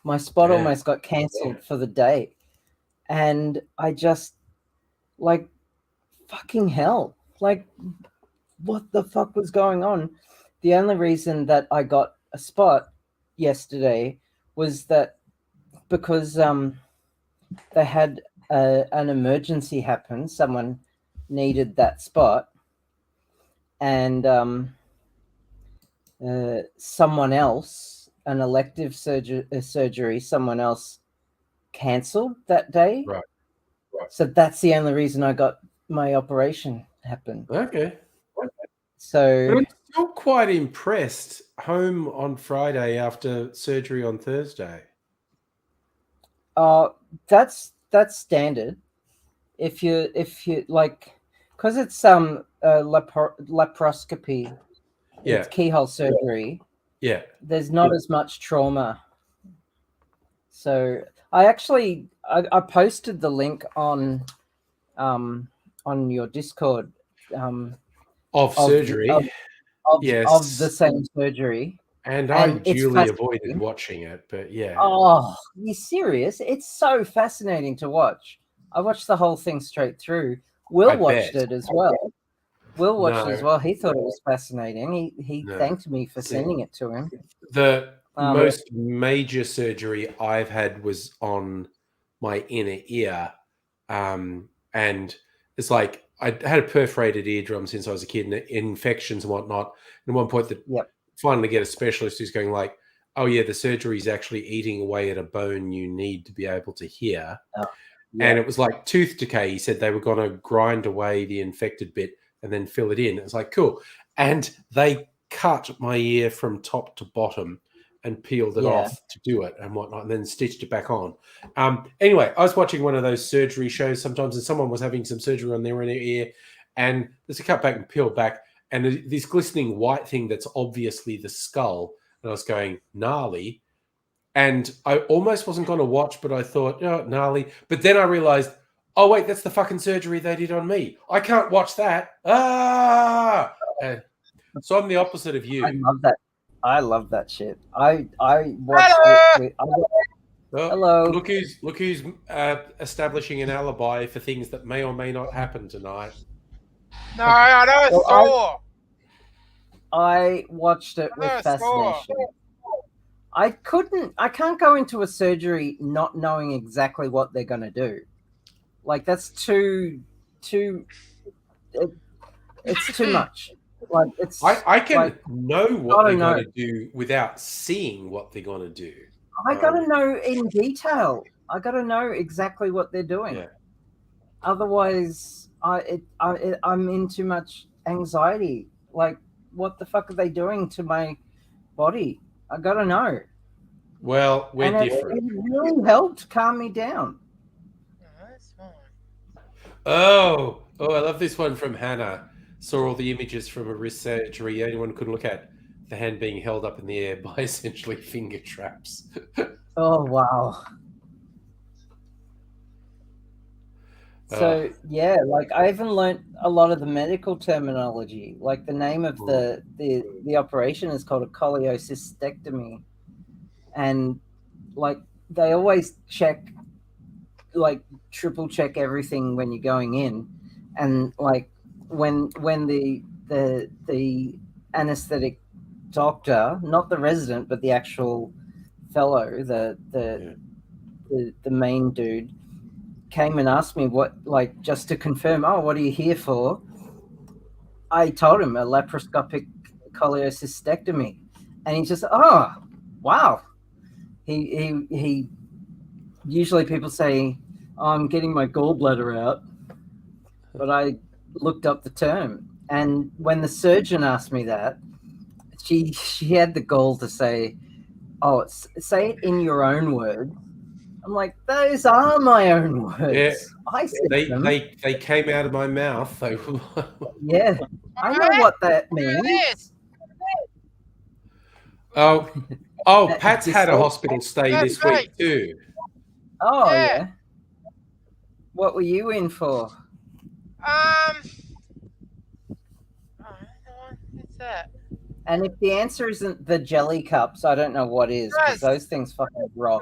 My spot almost got cancelled for the day. And I just, like, fucking hell. Like, what the fuck was going on? The only reason that I got a spot yesterday was that because they had an emergency happen. Someone needed that spot. And someone else, an elective surgery, someone else cancelled that day. Right. So that's the only reason I got my operation happen. Okay. So I'm still quite impressed. Home on Friday after surgery on Thursday. that's standard. If you like, because it's laparoscopy, it's keyhole surgery. Yeah. There's not as much trauma. So I posted the link on your Discord Of surgery. of the same surgery. And I And it's duly avoided watching it, but yeah. Oh, you serious? It's so fascinating to watch. I watched the whole thing straight through. Will watched it as well. Will watched it as well. He thought it was fascinating. He thanked me for sending it to him. The most major surgery I've had was on my inner ear. And it's like I had a perforated eardrum since I was a kid, and infections and whatnot. And at one point, finally get a specialist who's going like, oh yeah, the surgery is actually eating away at a bone you need to be able to hear. And it was like tooth decay. He said they were going to grind away the infected bit and then fill it in. It was like, cool. And they cut my ear from top to bottom and peeled it off to do it and whatnot, and then stitched it back on. Anyway, I was watching one of those surgery shows sometimes, and someone was having some surgery on their inner ear, and there's a cut back and peel back, and this glistening white thing that's obviously the skull and I was going, gnarly. And I almost wasn't going to watch, but I thought, oh, gnarly. But then I realized, oh, wait, that's the fucking surgery they did on me. I can't watch that. Ah! So I'm the opposite of you. I love that. I love that shit. I watched it. Hello. Look who's establishing an alibi for things that may or may not happen tonight. No, I never saw. I watched it with fascination. I can't go into a surgery not knowing exactly what they're going to do. Like, that's too it's too much. Like, it's I can like, know what they're going to do without seeing what they're going to do. I got to know in detail. I got to know exactly what they're doing. Yeah. Otherwise, I'm in too much anxiety. Like, what the fuck are they doing to my body? I got to know. Well, we're different. It really helped calm me down. That's fine. Oh, I love this one from Hannah. Saw all the images from a wrist surgery. Anyone could look at the hand being held up in the air by essentially finger traps. Oh, wow. So, yeah, like, I even learned a lot of the medical terminology. Like, the name of the operation is called a cholecystectomy. And, like, they always check, like, triple check everything when you're going in. And, like, when the anesthetic doctor, not the resident, but the actual fellow, the main dude, came and asked me what, like, just to confirm, oh, what are you here for? I told him a laparoscopic cholecystectomy, and he just, oh, wow. He usually people say, oh, I'm getting my gallbladder out, but I looked up the term, and when the surgeon asked me that, she had the gall to say, oh, say it in your own words. I'm like, those are my own words. Yeah, I said them. They came out of my mouth. Yeah, I know what that means. Oh, Pat's had a hospital stay this week too. Oh, yeah. What were you in for? What's that? And if the answer isn't the jelly cups, I don't know what is, because those things fucking rock.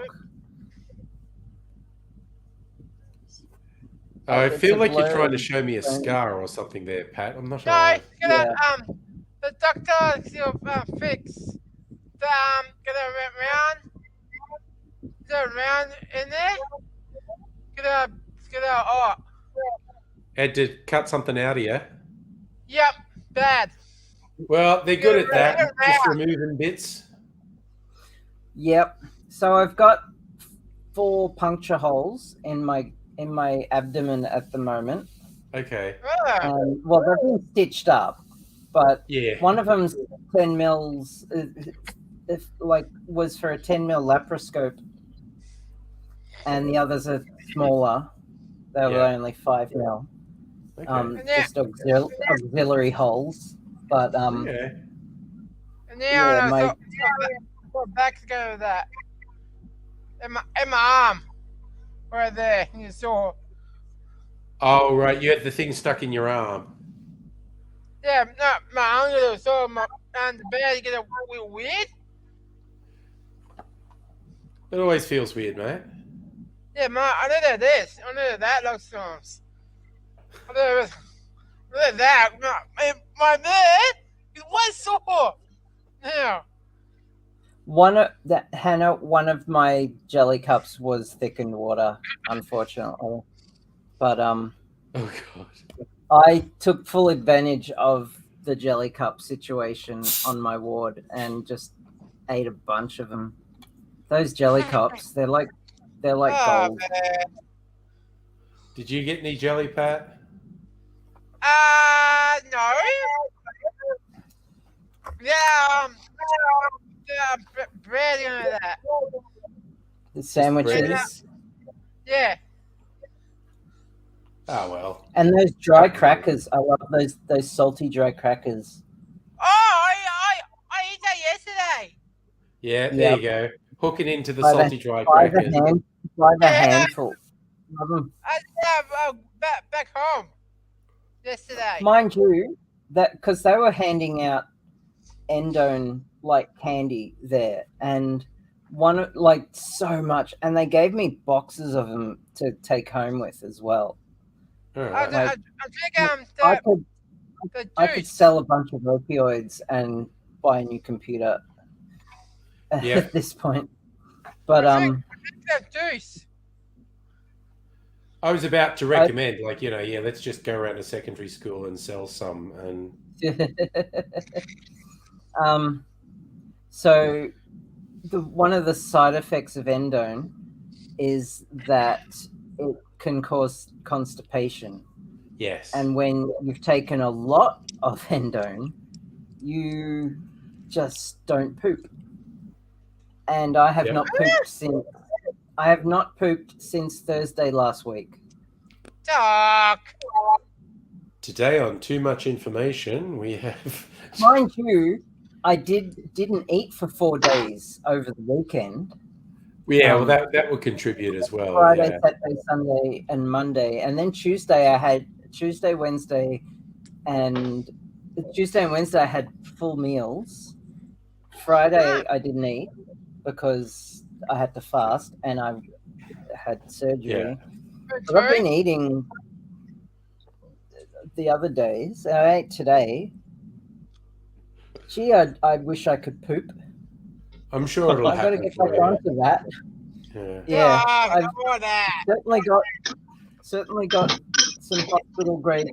I feel like you're trying to show me a scar or something there, Pat. I'm not sure. No, the doctor to fix the get a round in there. Get a Had to cut something out of you. Yep, bad. Well, they're good at that. Just removing bits. Yep. So I've got 4 puncture holes in my abdomen at the moment. Okay. Well, they've been stitched up, but yeah, one of them's 10 mils. Was for a 10 mil laparoscope, and the others are smaller. They were only 5 mil. Okay. Just auxiliary holes, but And now go back to go with that. In my arm, right there, you saw. Oh right, you had the thing stuck in your arm. Yeah, no, my arm so on the bed. You get a weird. It always feels weird, mate. Yeah, I know this. I know that looks strong. I know that. My bed is one sore. Yeah. One of my jelly cups was thickened water, unfortunately. But oh god. I took full advantage of the jelly cup situation on my ward and just ate a bunch of them. Those jelly cups, they're like gold. Man. Did you get any jelly, Pat? No. Yeah, bread and all that. The sandwiches. Yeah. Oh well. And those dry crackers, I love those salty dry crackers. Oh, I ate that yesterday. Yeah, there Yep. you go. Hooking into the By the- salty dry By crackers. the Yeah. handful. Love 'em. Back home yesterday. Mind you, that because they were handing out Endone like candy there, and one like so much, and they gave me boxes of them to take home with as well. All I right. Like, think I the could juice. sell a bunch of opioids and buy a new computer Yeah. at this point. But The juice. I was about to recommend, let's just go around to secondary school and sell some. And so one of the side effects of Endone is that it can cause constipation. yes, And when you've taken a lot of Endone, you just don't poop. And I have Yep. not pooped since Thursday last week. Talk. today on Too Much Information, we have. Mind you, I didn't eat for 4 days over the weekend. Yeah, well, that would contribute as well. Friday, Yeah. Saturday, Sunday, and Monday, and then Tuesday, Wednesday, and I had full meals. Friday, I didn't eat because I had to fast and I had surgery. But I've been eating the other days. I ate today. Gee, I wish I could poop. I'm sure it'll I've got to happen get for back you. onto that. Yeah. Yeah, Talk. I've More of that. certainly got some hospital grade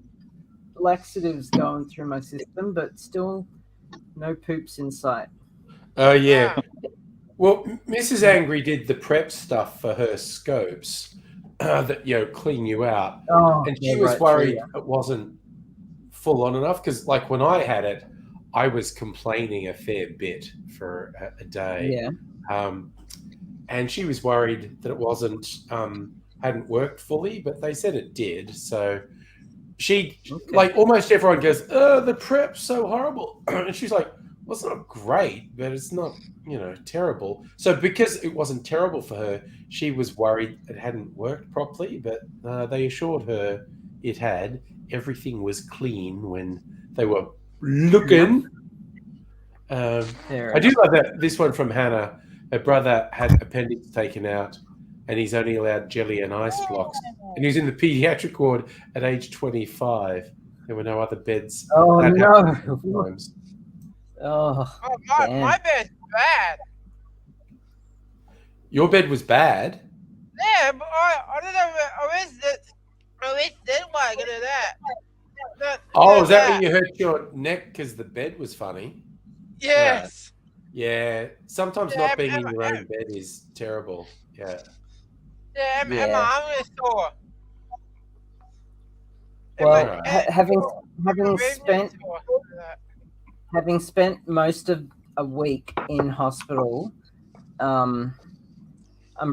laxatives going through my system, but still no poops in sight. Oh, yeah. Well, Mrs. Angry did the prep stuff for her scopes that, clean you out. Oh, And she yeah, was right, worried true, it wasn't full on enough because, like, when I had it, I was complaining a fair bit for a day. yeah. And she was worried that it hadn't worked fully, but they said it did. So she, like, almost everyone goes, the prep's so horrible. And she's like, well, it's not great, but it's not, terrible. So because it wasn't terrible for her, she was worried it hadn't worked properly, but they assured her it had. Everything was clean when they were looking. I do love that. This one from Hannah. Her brother had appendix taken out, and he's only allowed jelly and ice blocks. And he was in the pediatric ward at age 25. There were no other beds. Oh, That no. happened a few times. Oh, My bed's bad. Your bed was bad. Yeah, but I don't know. I wish that way. Look at that. Oh, is that when you hurt your neck because the bed was funny? Yes. Yeah. Sometimes not being in your own bed is terrible. Yeah. Yeah, and my arm is sore. Well, having spent most of a week in hospital, I'm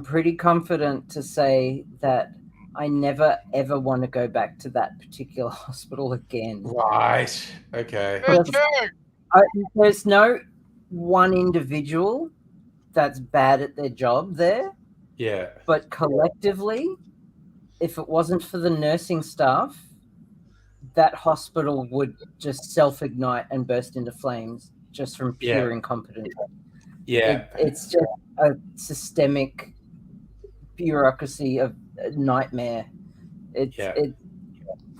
pretty confident to say that I never ever want to go back to that particular hospital again. Right. Okay. There's no one individual that's bad at their job there. Yeah. But collectively, if it wasn't for the nursing staff, that hospital would just self-ignite and burst into flames just from pure incompetence. Yeah. It's just a systemic bureaucracy of a nightmare. The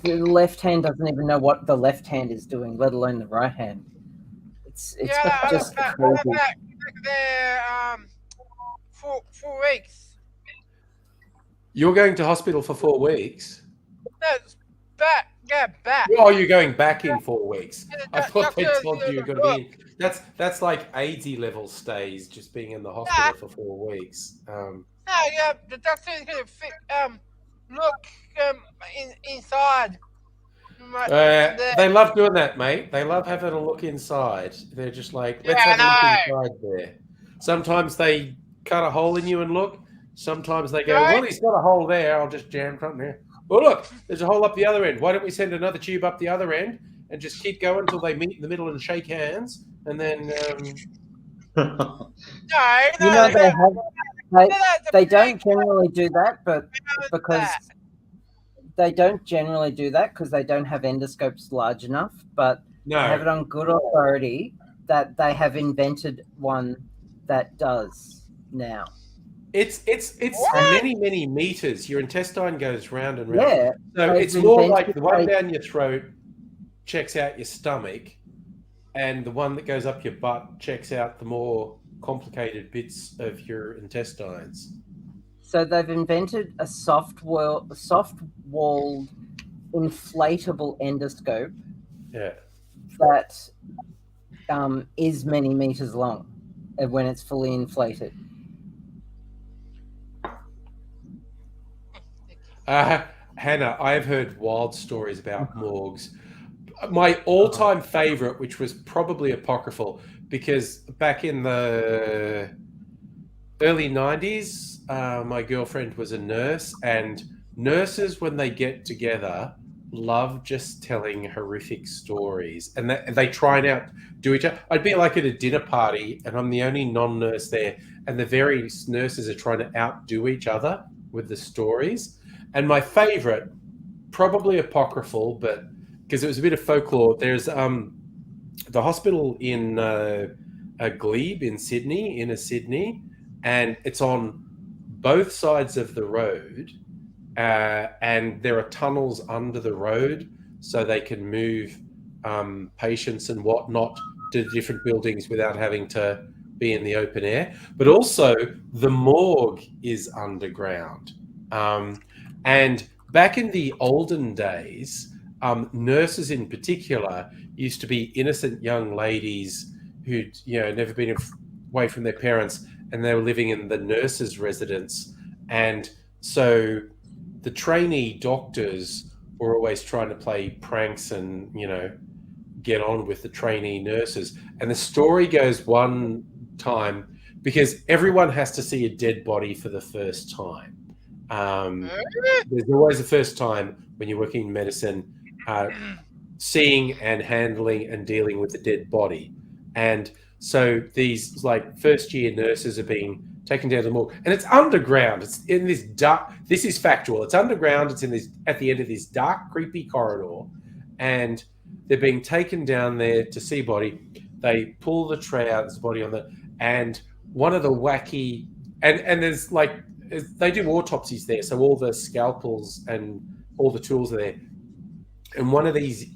left hand doesn't even know what the left hand is doing, let alone the right hand. It's just crazy. Back there 4 weeks. You're going to hospital for 4 weeks? That's back. Oh, you're going back in 4 weeks. I thought they told you you're going to be in. That's like AIDSy level stays, just being in the hospital for 4 weeks. No, yeah, the doctor's going to look inside. They love doing that, mate. They love having a look inside. They're just like, let's have a look inside there. Sometimes they cut a hole in you and look. Sometimes they go, well, he's got a hole there. I'll just jam something there. Oh, look, there's a hole up the other end. Why don't we send another tube up the other end and just keep going until they meet in the middle and shake hands? And then No, You know, they don't generally do that, but because they don't generally do that because they don't have endoscopes large enough. But I have it No, on good authority that they have invented one that does now. it's What? many meters. Your intestine goes round and round. Yeah, So they've it's more like invented the one a- down your throat checks out your stomach, and the one that goes up your butt checks out the more complicated bits of your intestines. So they've invented a soft-walled, inflatable endoscope Yeah. that is many meters long when it's fully inflated. Hannah, I've heard wild stories about morgues. My all-time favorite, which was probably apocryphal, because back in the early 90s, my girlfriend was a nurse, and nurses, when they get together, love just telling horrific stories, and they try and outdo each other. I'd be like at a dinner party, and I'm the only non-nurse there, and the various nurses are trying to outdo each other with the stories. And my favorite, probably apocryphal, but because it was a bit of folklore, there's the hospital in Glebe in Sydney, inner Sydney, and it's on both sides of the road, and there are tunnels under the road so they can move patients and whatnot to different buildings without having to be in the open air. But also, the morgue is underground. And back in the olden days, nurses in particular used to be innocent young ladies who'd never been away from their parents, and they were living in the nurses' residence. And so the trainee doctors were always trying to play pranks and get on with the trainee nurses. And the story goes one time, because everyone has to see a dead body for the first time. There's always a first time when you're working in medicine, seeing and handling and dealing with a dead body. And so these like first year nurses are being taken down to the morgue, and it's underground. It's in this dark. This is factual. It's underground. It's in this at the end of this dark, creepy corridor, and they're being taken down there to see body. They pull the tray out. There's a body on the, and one of the wacky, and there's like they do autopsies there, so all the scalpels and all the tools are there. And one of these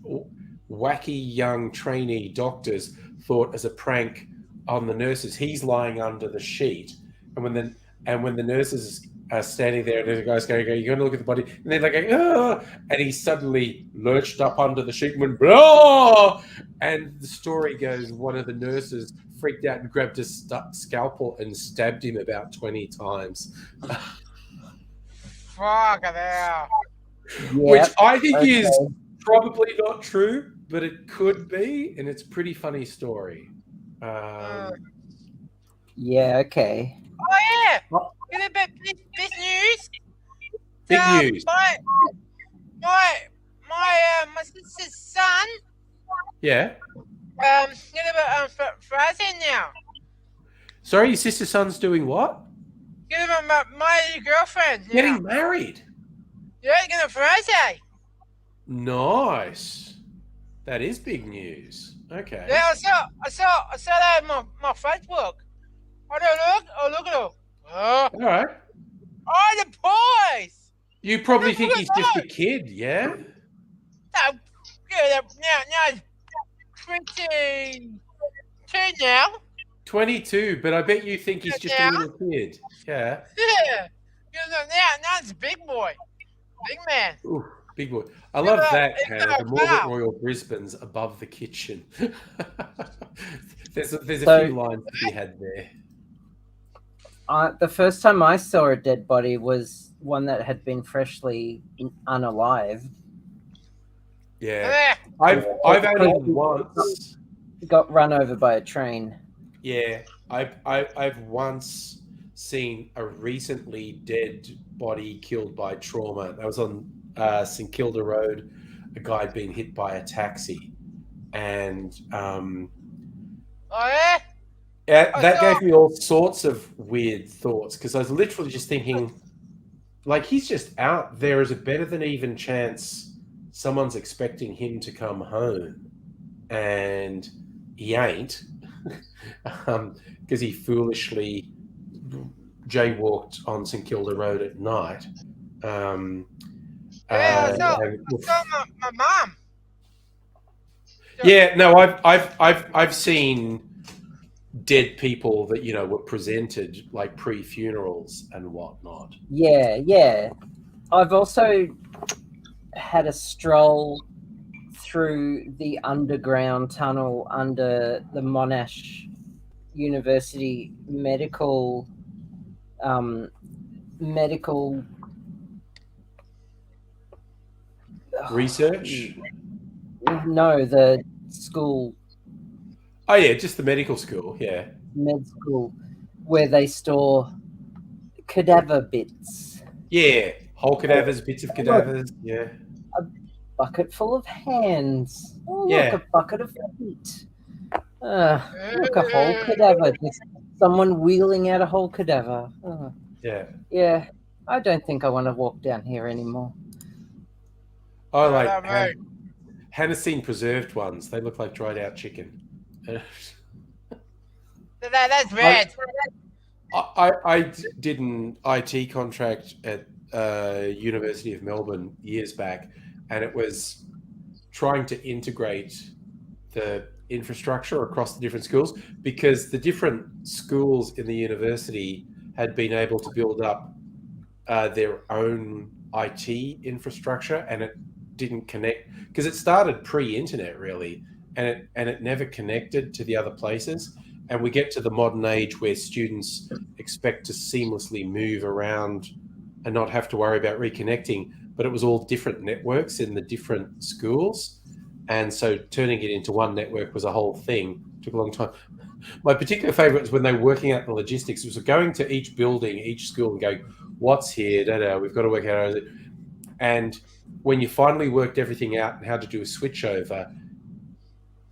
wacky young trainee doctors thought, as a prank on the nurses, he's lying under the sheet, and when the nurses are standing there, and the guy's going, "You're going to look at the body," and then they go, "Ah!" and he suddenly lurched up under the sheet and went, "Blah!" And the story goes, one of the nurses freaked out and grabbed his scalpel and stabbed him about 20 times. Fuck it out. Which I think okay. is probably not true, but it could be, and it's a pretty funny story. Yeah, okay. Oh yeah. What? Get a bit big news. Big news. My sister's son. Yeah. Get a bit frozen now. Sorry, your sister's son's doing what? Get him my girlfriend. Now. Getting married. Yeah, get a Friday. Nice. That is big news. Okay. Yeah, I saw that on my Facebook. Oh look at him. All right. Oh, the boys. You probably think he's just a kid, yeah? No, yeah, now he's 22 now. 22, but I bet you think he's just a little kid. Yeah. Yeah. Now it's a big boy. Big man. Ooh, big boy. I love that, Hannah. The Morgan Royal Brisbane's above the kitchen. there's a few lines to be had there. The first time I saw a dead body was one that had been freshly unalive. Yeah. I've only once got run over by a train. Yeah, I've once seen a recently dead body killed by trauma. That was on St Kilda Road. A guy had been hit by a taxi, and Oh yeah. That gave me all sorts of weird thoughts because I was literally just thinking, like, he's just out there. Is a better than even chance someone's expecting him to come home, and he ain't, because he foolishly jaywalked on St Kilda Road at night. I saw my mom. Yeah, no, I've seen dead people that were presented like pre-funerals and whatnot. Yeah. I've also had a stroll through the underground tunnel under the Monash University medical Research? No, the school. Oh yeah, just the medical school, yeah. Med school, where they store cadaver bits. Yeah, whole cadavers, bits of cadavers, yeah. A bucket full of hands. Oh, Yeah. look, a bucket of feet. Look, a whole cadaver. Just someone wheeling out a whole cadaver. Yeah, I don't think I want to walk down here anymore. Oh, like Hannah's seen preserved ones. They look like dried out chicken. That's red. I did an IT contract at University of Melbourne years back, and it was trying to integrate the infrastructure across the different schools, because the different schools in the university had been able to build up their own IT infrastructure, and it didn't connect because it started pre-internet really, and it never connected to the other places. And we get to the modern age where students expect to seamlessly move around and not have to worry about reconnecting, but it was all different networks in the different schools, and so turning it into one network was a whole thing. It took a long time. My particular favorite was when they were working out the logistics. It was going to each building, each school, and going, what's here? We've got to work out. And when you finally worked everything out and how to do a switchover,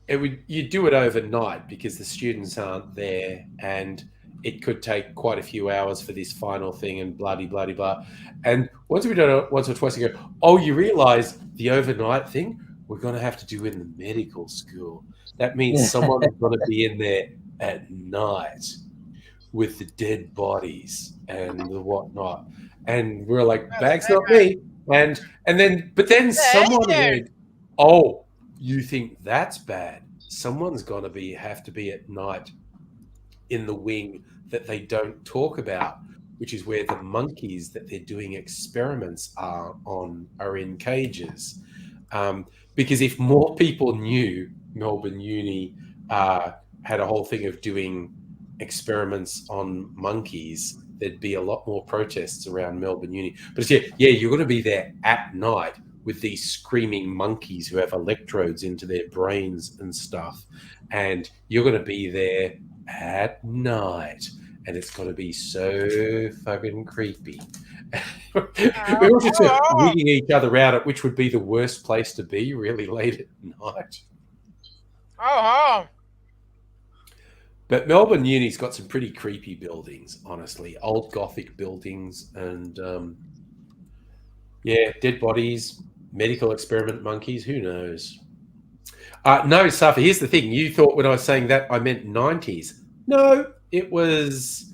you do it overnight because the students aren't there, and it could take quite a few hours for this final thing, and bloody blah. And once we've done it once or twice, you go, oh, you realise the overnight thing we're going to have to do in the medical school. That means someone's going to be in there at night with the dead bodies and the whatnot. And we're like, bag's not me. But then someone went, oh, you think that's bad? Someone's going to have to be at night in the wing that they don't talk about, which is where the monkeys that they're doing experiments are in cages. Because if more people knew Melbourne Uni had a whole thing of doing experiments on monkeys, there'd be a lot more protests around Melbourne Uni. But it's, you're going to be there at night with these screaming monkeys who have electrodes into their brains and stuff. And you're going to be there at night. And it's going to be so fucking creepy. We're all just wigging each other out at which would be the worst place to be really late at night. But Melbourne Uni's got some pretty creepy buildings, honestly. Old Gothic buildings and, dead bodies, medical experiment monkeys, who knows? No, Safa, here's the thing. You thought when I was saying that I meant 90s. No, it was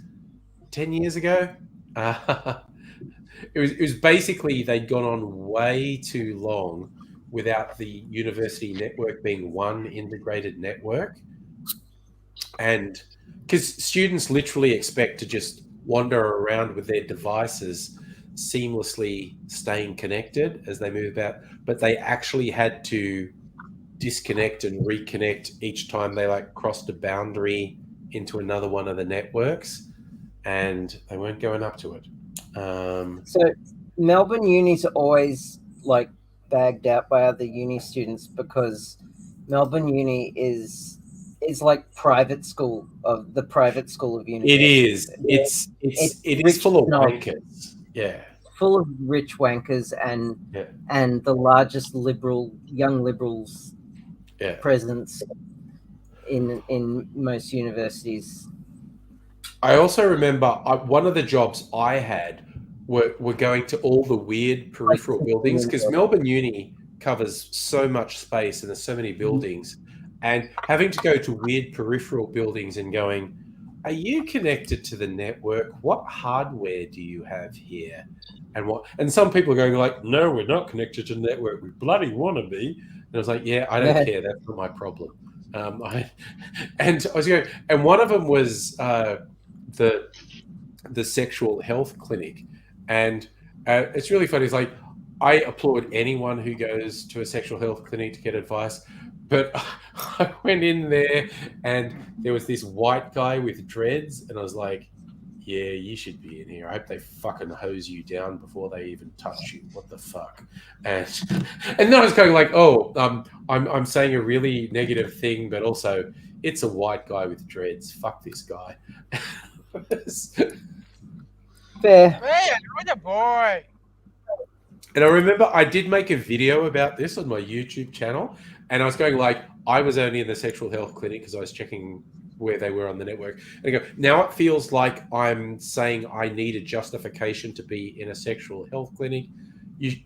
10 years ago. It was basically they'd gone on way too long without the university network being one integrated network. And because students literally expect to just wander around with their devices seamlessly staying connected as they move about, but they actually had to disconnect and reconnect each time they crossed a boundary into another one of the networks, and they weren't going up to it. So Melbourne Uni's always bagged out by other uni students because Melbourne Uni is like private school of the private school of university. It is. It is full of wankers. Yeah. Full of rich wankers and the largest young liberals presence in most universities. I also remember one of the jobs I had were going to all the weird peripheral buildings, because Melbourne Uni covers so much space and there's so many buildings, and having to go to weird peripheral buildings and going, are you connected to the network? What hardware do you have here? And some people are going like, no, we're not connected to the network. We bloody want to be. And I was like, yeah, I don't care. That's not my problem. And I was going, and one of them was the sexual health clinic. And it's really funny. It's like, I applaud anyone who goes to a sexual health clinic to get advice. But I went in there and there was this white guy with dreads, and I was like, yeah, you should be in here. I hope they fucking hose you down before they even touch you. What the fuck? And then I was going like, oh, I'm saying a really negative thing, but also it's a white guy with dreads. Fuck this guy. Fair. Man, what a boy. And I remember I did make a video about this on my YouTube channel, and I was going like, I was only in the sexual health clinic because I was checking where they were on the network. And I go, now it feels like I'm saying I need a justification to be in a sexual health clinic.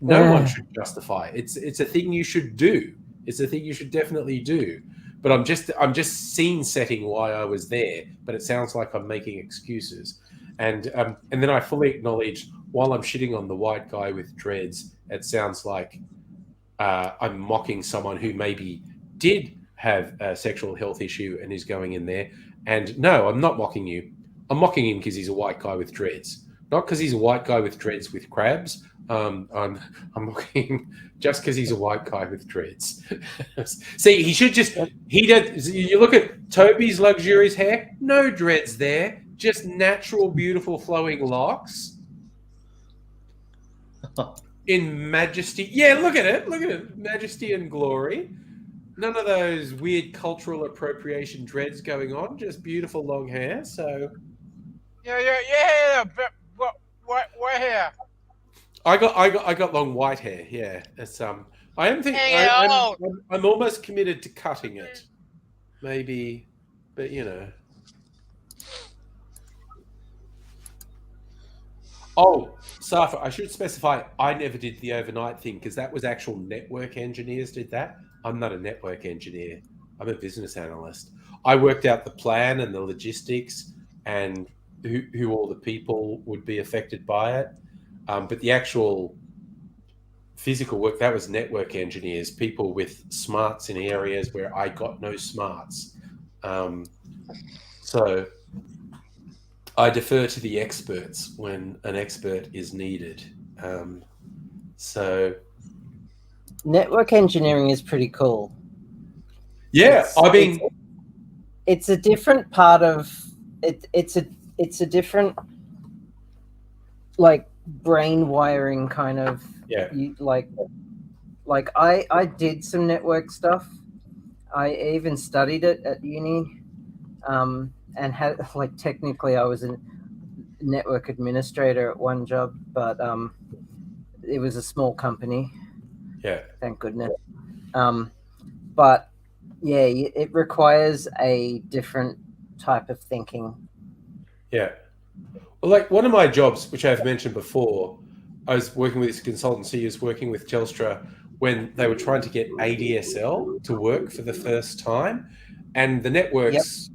No one should justify it. It's a thing you should do. It's a thing you should definitely do. But I'm just scene setting why I was there. But it sounds like I'm making excuses. And then I fully acknowledge, while I'm shitting on the white guy with dreads, it sounds like I'm mocking someone who maybe did have a sexual health issue and is going in there. And no, I'm not mocking you. I'm mocking him because he's a white guy with dreads, not because he's a white guy with dreads with crabs. I'm mocking him just because he's a white guy with dreads. See, you look at Toby's luxurious hair, no dreads there, just natural, beautiful flowing locks in majesty. Yeah, look at it, majesty and glory. None of those weird cultural appropriation dreads going on. Just beautiful long hair. So, Yeah. What hair? I got long white hair. Yeah, it's I am thinking. I'm almost committed to cutting it. Maybe, but you know. Oh, Safa, I should specify I never did the overnight thing because that was actual network engineers did that. I'm not a network engineer. I'm a business analyst. I worked out the plan and the logistics and who all the people would be affected by it. But the actual physical work, that was network engineers, people with smarts in areas where I got no smarts. So I defer to the experts when an expert is needed. So network engineering is pretty cool. Yeah, it's a different part of it. It's a different like brain wiring kind of. Yeah. Like I did some network stuff. I even studied it at uni, and had like technically I was a network administrator at one job, but it was a small company. Yeah. Thank goodness. But yeah, it requires a different type of thinking. Yeah. Well, like one of my jobs, which I've mentioned before, I was working with this consultancy, was working with Telstra when they were trying to get ADSL to work for the first time. And the networks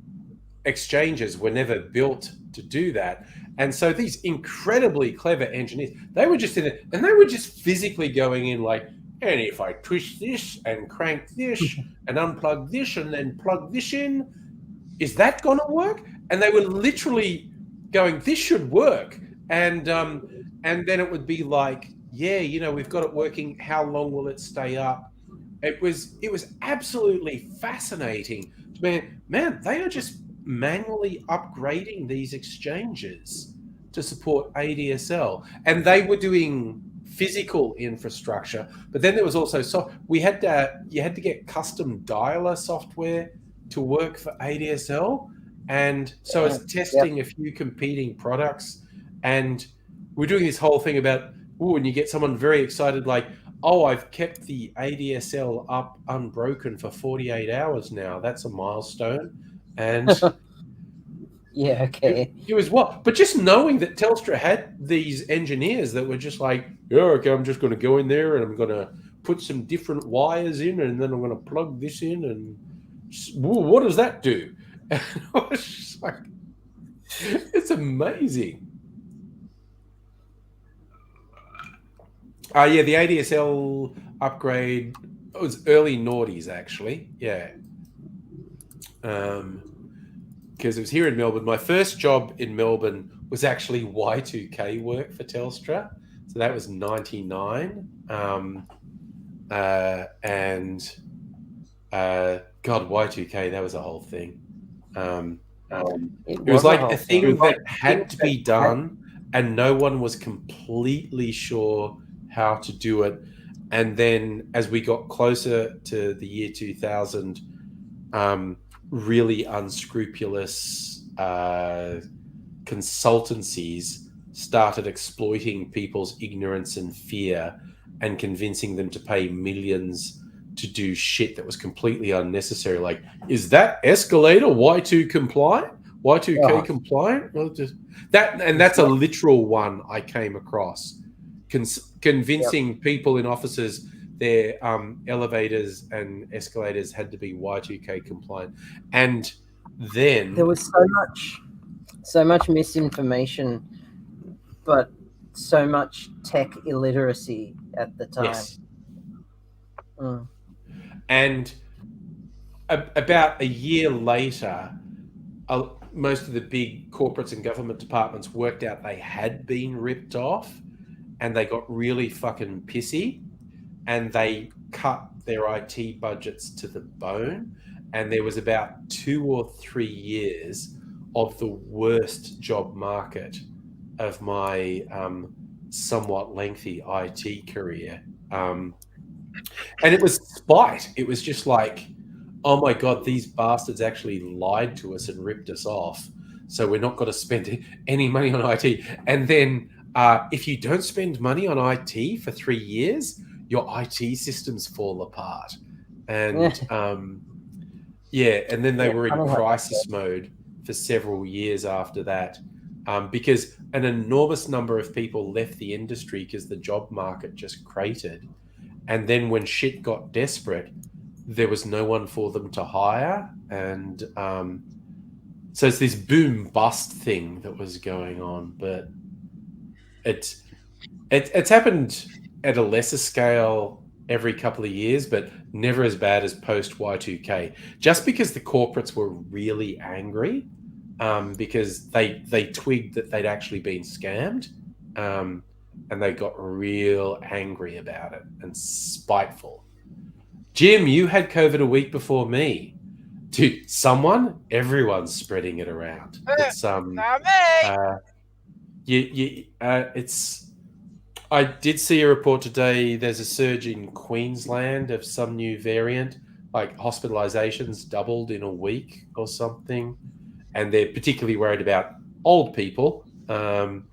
exchanges were never built to do that. And so these incredibly clever engineers, they were just in it, and they were just physically going in like, and if I twist this and crank this and unplug this and then plug this in, is that going to work? And they were literally going, this should work. And then it would be like, yeah, you know, we've got it working. How long will it stay up? It was absolutely fascinating. Man, they are just manually upgrading these exchanges to support ADSL. And they were doing physical infrastructure, but then there was also you had to get custom dialer software to work for ADSL, and so I was testing a few competing products, and we're doing this whole thing about when you get someone very excited like, oh, I've kept the ADSL up unbroken for 48 hours now. That's a milestone. And Yeah, okay. it was what? But just knowing that Telstra had these engineers that were just like, yeah, okay, I'm just going to go in there and I'm going to put some different wires in and then I'm going to plug this in and what does that do? And I was just like, it's amazing. Yeah, the ADSL upgrade, it was early noughties actually. Yeah. Because it was here in Melbourne. My first job in Melbourne was actually Y2K work for Telstra. So that was 99. God, Y2K, that was a whole thing. It was like a thing that had to be done and no one was completely sure how to do it. And then as we got closer to the year 2000, really unscrupulous consultancies started exploiting people's ignorance and fear and convincing them to pay millions to do shit that was completely unnecessary. Like, is that escalator Y2 compliant? Y2K compliant? Well, just that, and that's a literal one I came across. Convincing people in offices their elevators and escalators had to be Y2K compliant. And then there was so much misinformation, but so much tech illiteracy at the time. Yes. And about a year later, most of the big corporates and government departments worked out they had been ripped off and they got really fucking pissy and they cut their IT budgets to the bone. And there was about 2 or 3 years of the worst job market of my somewhat lengthy IT career. And it was spite. It was just like, oh my God, these bastards actually lied to us and ripped us off. So we're not going to spend any money on IT. And then if you don't spend money on IT for 3 years, your IT systems fall apart. And and then they were in crisis mode for several years after that. Because an enormous number of people left the industry because the job market just cratered. And then when shit got desperate, there was no one for them to hire. And so it's this boom bust thing that was going on. But it's happened at a lesser scale every couple of years, but never as bad as post Y2K. Just because the corporates were really angry because they twigged that they'd actually been scammed. And they got real angry about it and spiteful. Jim, you had COVID a week before me. To someone, everyone's spreading it around. It's it's. I did see a report today. There's a surge in Queensland of some new variant, like hospitalizations doubled in a week or something, and they're particularly worried about old people. And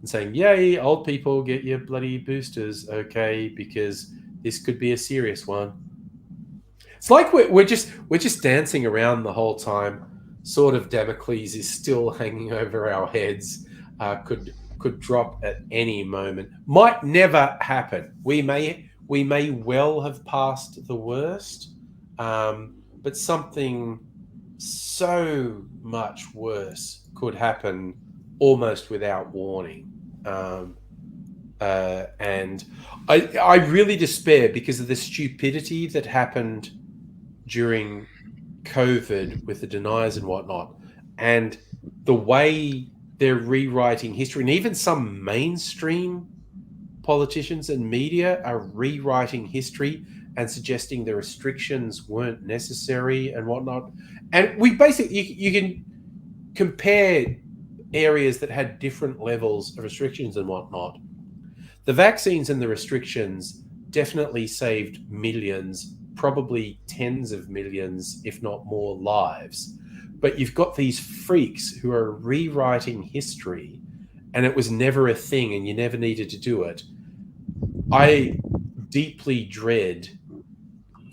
saying, yay, old people, get your bloody boosters, okay, because this could be a serious one. It's like we're just dancing around the whole time. Sort of Damocles is still hanging over our heads. Could drop at any moment. Might never happen. We may well have passed the worst, but something so much worse could happen almost without warning. And I really despair because of the stupidity that happened during COVID with the deniers and whatnot, and the way they're rewriting history. And even some mainstream politicians and media are rewriting history and suggesting the restrictions weren't necessary and whatnot. And we basically, you can compare areas that had different levels of restrictions and whatnot. The vaccines and the restrictions definitely saved millions, probably tens of millions, if not more, lives. But you've got these freaks who are rewriting history, and it was never a thing and you never needed to do it. I deeply dread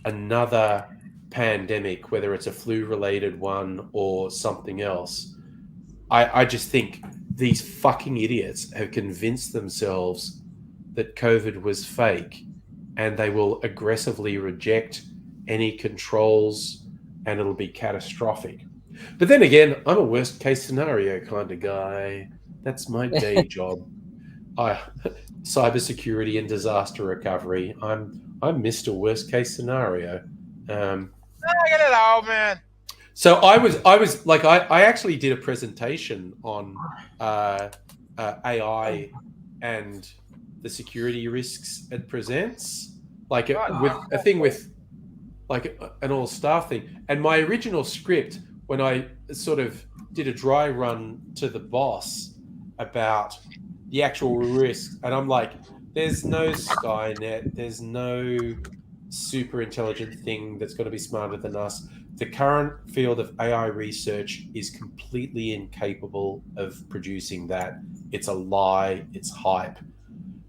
another pandemic, whether it's a flu-related one or something else. I just think these fucking idiots have convinced themselves that COVID was fake, and they will aggressively reject any controls, and it'll be catastrophic. But then again, I'm a worst case scenario kind of guy. That's my day job. Cybersecurity and disaster recovery. I'm Mr. Worst Case Scenario. I get it all, man. So I was like, I actually did a presentation on AI and the security risks it presents, like with a thing with like an all staff thing. And my original script, when I sort of did a dry run to the boss about the actual risks, and I'm like, there's no Skynet, there's no super intelligent thing that's going to be smarter than us. The current field of AI research is completely incapable of producing that. It's a lie, it's hype.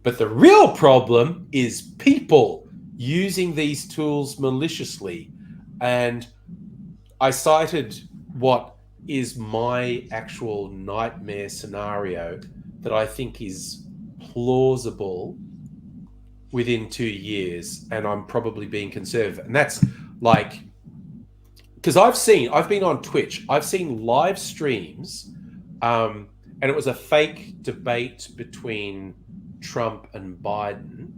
But the real problem is people using these tools maliciously. And I cited what is my actual nightmare scenario that I think is plausible within 2 years, and I'm probably being conservative. And that's like, because I've been on Twitch, I've seen live streams, and it was a fake debate between Trump and Biden,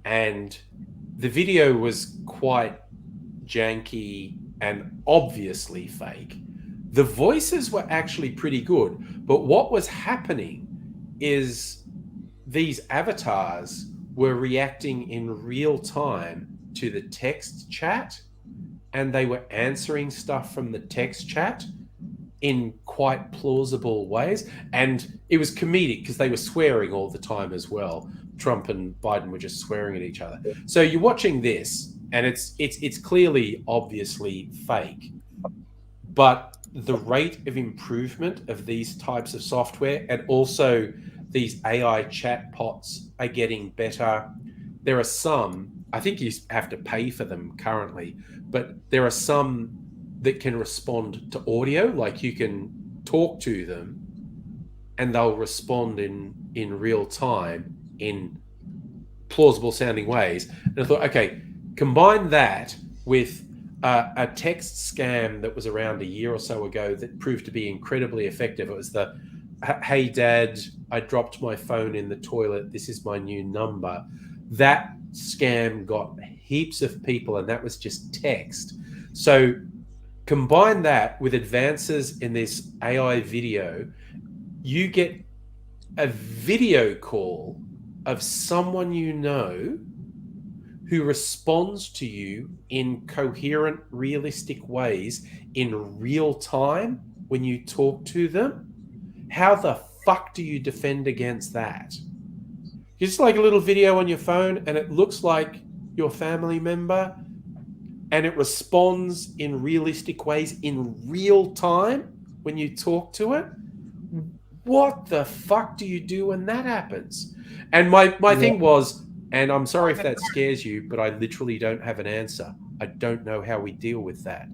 and the video was quite janky and obviously fake. The voices were actually pretty good, but what was happening is these avatars were reacting in real time to the text chat, and they were answering stuff from the text chat in quite plausible ways. And it was comedic because they were swearing all the time as well. Trump and Biden were just swearing at each other. So you're watching this, and it's clearly, obviously fake. But the rate of improvement of these types of software, and also these AI chatbots, are getting better. There are some, I think you have to pay for them currently, but there are some that can respond to audio, like you can talk to them and they'll respond in real time in plausible sounding ways. And I thought, okay, combine that with a text scam that was around a year or so ago that proved to be incredibly effective. It was the, hey dad, I dropped my phone in the toilet, this is my new number. That scam got heaps of people, and that was just text. So combine that with advances in this AI video, you get a video call of someone you know who responds to you in coherent, realistic ways in real time when you talk to them. How the fuck do you defend against that? Just like a little video on your phone, and it looks like your family member, and it responds in realistic ways in real time when you talk to it. What the fuck do you do when that happens? And my thing was, and I'm sorry if that scares you, but I literally don't have an answer. I don't know how we deal with that.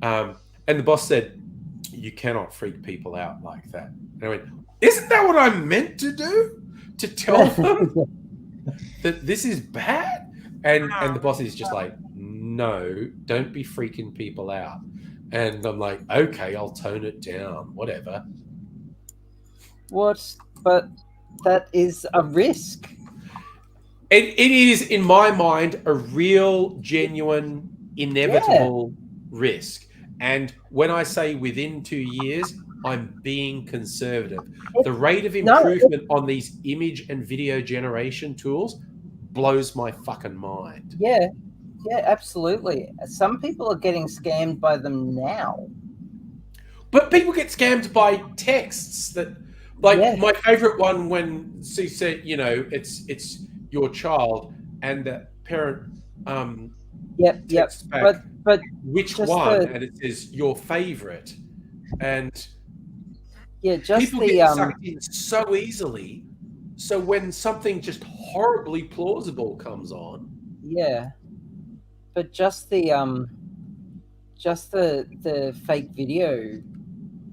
And the boss said, you cannot freak people out like that. And I went, isn't that what I'm meant to do? To tell them that this is bad? And the boss is just like, no, don't be freaking people out. And I'm like, okay, I'll tone it down, whatever. What? But that is a risk. It is, in my mind, a real, genuine, inevitable risk. And when I say within 2 years, I'm being conservative. The rate of improvement on these image and video generation tools blows my fucking mind. Yeah, absolutely. Some people are getting scammed by them now. But people get scammed by texts that, like my favorite one when she said, you know, it's your child, and the parent texts back, but which one? And it says your favorite. And just people get sucked in so easily So when something just horribly plausible comes on, Yeah. But just the fake video.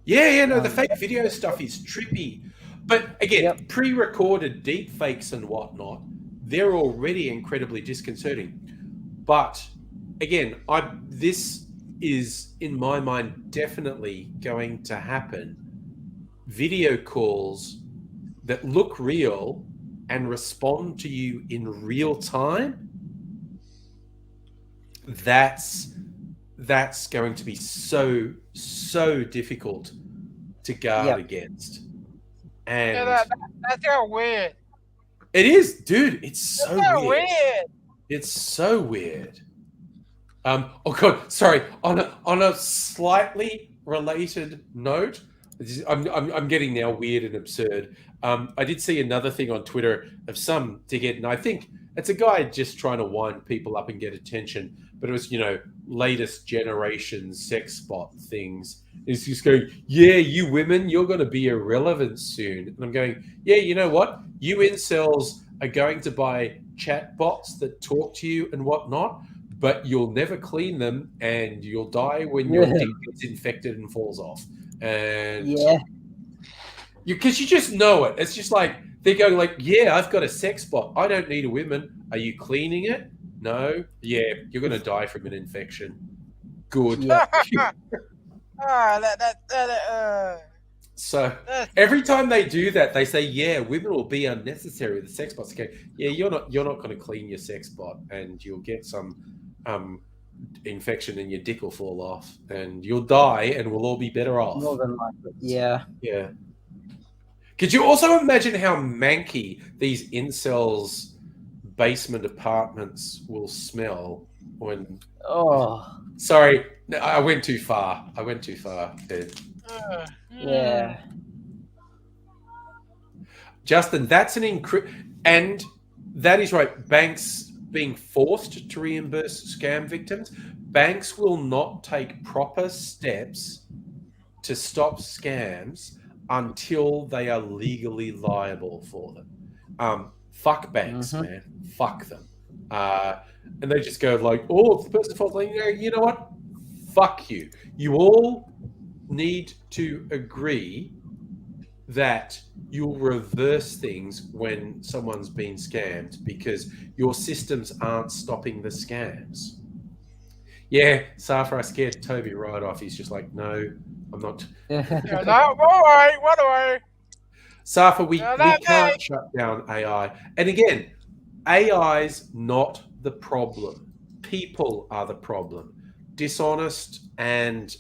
the fake video stuff is trippy. But again, Yep. pre-recorded deep fakes and whatnot, they're already incredibly disconcerting. But again, this is in my mind definitely going to happen. Video calls that look real and respond to you in real time, that's going to be so difficult to guard against. And Yeah, that's so weird. it is, dude. It's so That's weird. It's so weird. Oh god, sorry. On a slightly related note, I'm getting now weird and absurd. I did see another thing on Twitter of some dickhead, and I think it's a guy just trying to wind people up and get attention. But it was, latest generation sex bot things. It's just going, yeah, you women, you're going to be irrelevant soon. And I'm going, yeah, you know what? You incels are going to buy chat bots that talk to you and whatnot, but you'll never clean them, and you'll die when your dick gets infected and falls off. And because you just know it. It's just like they're going like, yeah, I've got a sex bot. I don't need a woman. Are you cleaning it? No. Yeah, you're going to die from an infection. Good. Yeah. So every time they do that, they say, yeah, women will be unnecessary with the sex bots. Okay, yeah, you're not going to clean your sex bot, and you'll get some infection and your dick will fall off, and you'll die, and we'll all be better off. More than likely. Yeah. Yeah. Could you also imagine how manky these incels' basement apartments will smell when... Oh. Sorry, I went too far. Dude. Yeah. Justin, that's an and that is right. Banks being forced to reimburse scam victims. Banks will not take proper steps to stop scams until they are legally liable for them. Fuck banks, man. Fuck them. And they just go like, oh, it's the person's fault. Like, you know what? Fuck you. You all need to agree that you'll reverse things when someone's been scammed, because your systems aren't stopping the scams. Yeah, Safa, I scared Toby right off. He's just like, no, I'm not. What do I? Safa, we can't shut down AI. And again, AI's not the problem. People are the problem. Dishonest and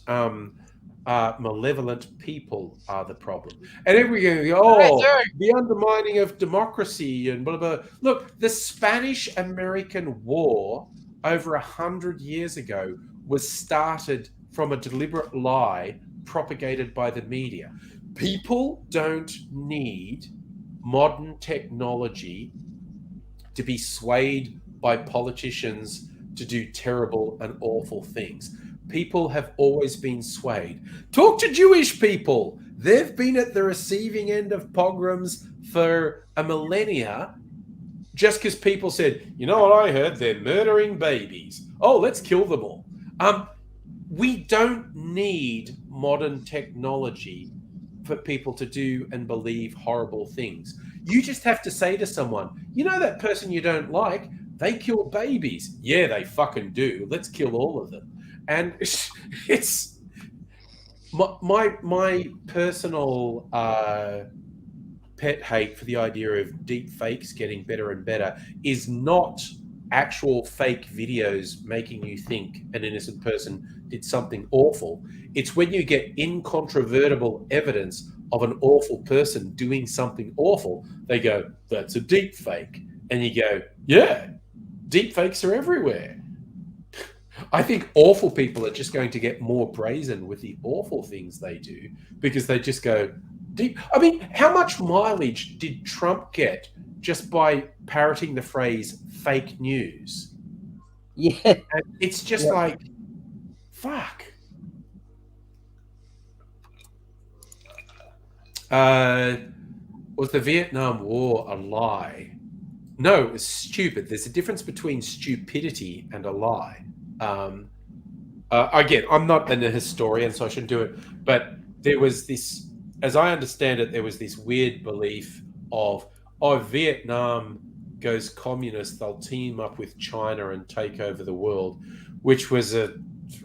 malevolent people are the problem. And everyone go, the undermining of democracy and blah, blah, blah. Look, the Spanish-American War over 100 years ago was started from a deliberate lie propagated by the media. People don't need modern technology to be swayed by politicians to do terrible and awful things. People have always been swayed. Talk to Jewish people. They've been at the receiving end of pogroms for a millennia, just because people said, you know what I heard? They're murdering babies. Oh, let's kill them all. We don't need modern technology for people to do and believe horrible things. You just have to say to someone, you know that person you don't like, they kill babies. Yeah, they fucking do. Let's kill all of them. And it's my personal pet hate for the idea of deep fakes getting better and better is not actual fake videos making you think an innocent person did something awful. It's when you get incontrovertible evidence of an awful person doing something awful, they go, that's a deep fake. And you go, yeah, deep fakes are everywhere. I think awful people are just going to get more brazen with the awful things they do, because they just go deep. I mean, how much mileage did Trump get just by parroting the phrase fake news? Yeah. And it's just like, fuck. Was the Vietnam War a lie? No, it was stupid. There's a difference between stupidity and a lie. Again, I'm not a historian, so I shouldn't do it. But there was this, as I understand it, there was this weird belief of, oh, Vietnam goes communist, they'll team up with China and take over the world, which was a